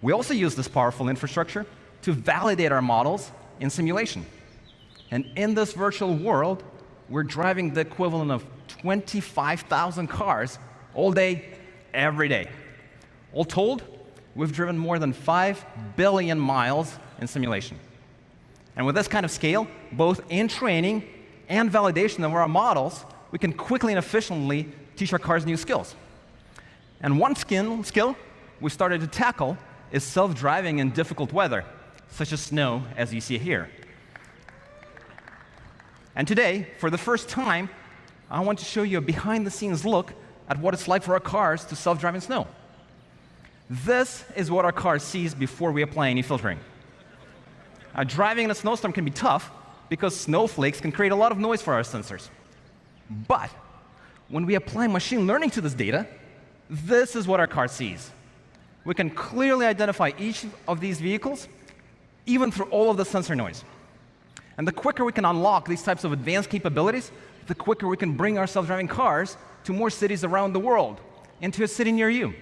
We also use this powerful infrastructure to validate our models in simulation. And in this virtual world, we're driving the equivalent of 25,000 cars all day, every day. All told, we've driven more than 5 billion miles in simulation. And with this kind of scale, both in training and validation of our models, we can quickly and efficiently teach our cars new skills. And one skill we started to tackle is self-driving in difficult weather, such as snow, as you see here. And today, for the first time, I want to show you a behind-the-scenes look at what it's like for our cars to self-drive in snow. This is what our car sees before we apply any filtering. Driving in a snowstorm can be tough because snowflakes can create a lot of noise for our sensors. But when we apply machine learning to this data, this is what our car sees. We can clearly identify each of these vehicles, even through all of the sensor noise. And the quicker we can unlock these types of advanced capabilities, the quicker we can bring our self-driving cars to more cities around the world, and to a city near you.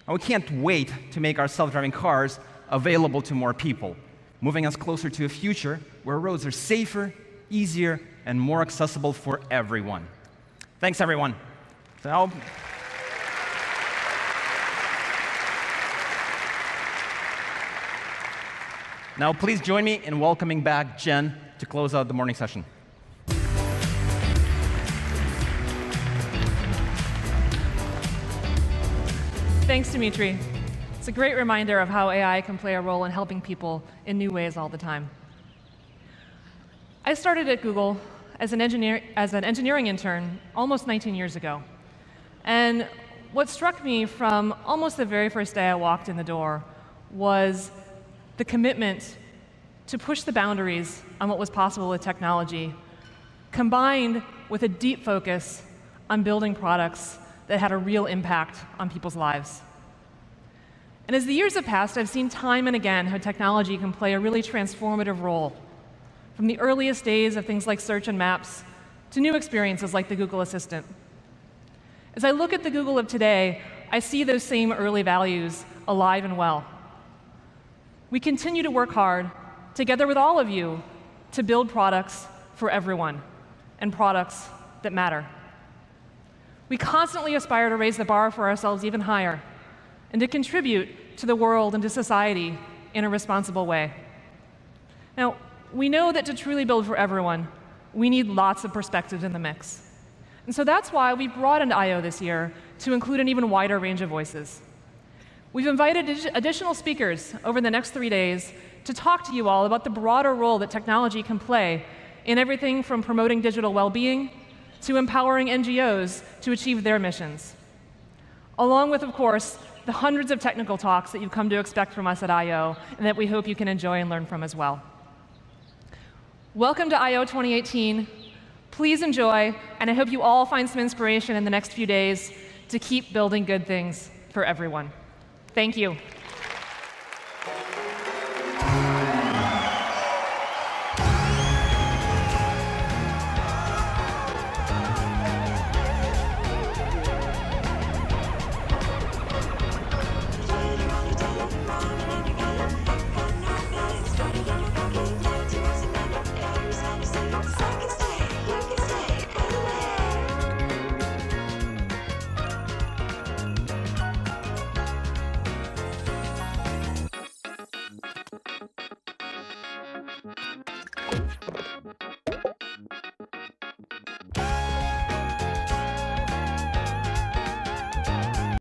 And we can't wait to make our self-driving cars available to more people, moving us closer to a future where roads are safer, easier, and more accessible for everyone. Thanks, everyone. Now, please join me in welcoming back Jen to close out the morning session. Thanks, Dimitri. It's a great reminder of how AI can play a role in helping people in new ways all the time. I started at Google as an engineering intern almost 19 years ago. And what struck me from almost the very first day I walked in the door was the commitment to push the boundaries on what was possible with technology, combined with a deep focus on building products that had a real impact on people's lives. And as the years have passed, I've seen time and again how technology can play a really transformative role, from the earliest days of things like search and maps to new experiences like the Google Assistant. As I look at the Google of today, I see those same early values alive and well. We continue to work hard, together with all of you, to build products for everyone, and products that matter. We constantly aspire to raise the bar for ourselves even higher, and to contribute to the world and to society in a responsible way. Now, we know that to truly build for everyone, we need lots of perspectives in the mix. And so that's why we broadened I/O this year to include an even wider range of voices. We've invited additional speakers over the next 3 days to talk to you all about the broader role that technology can play in everything from promoting digital well-being to empowering NGOs to achieve their missions, along with, of course, the hundreds of technical talks that you've come to expect from us at I/O and that we hope you can enjoy and learn from as well. Welcome to I/O 2018. Please enjoy, and I hope you all find some inspiration in the next few days to keep building good things for everyone. Thank you.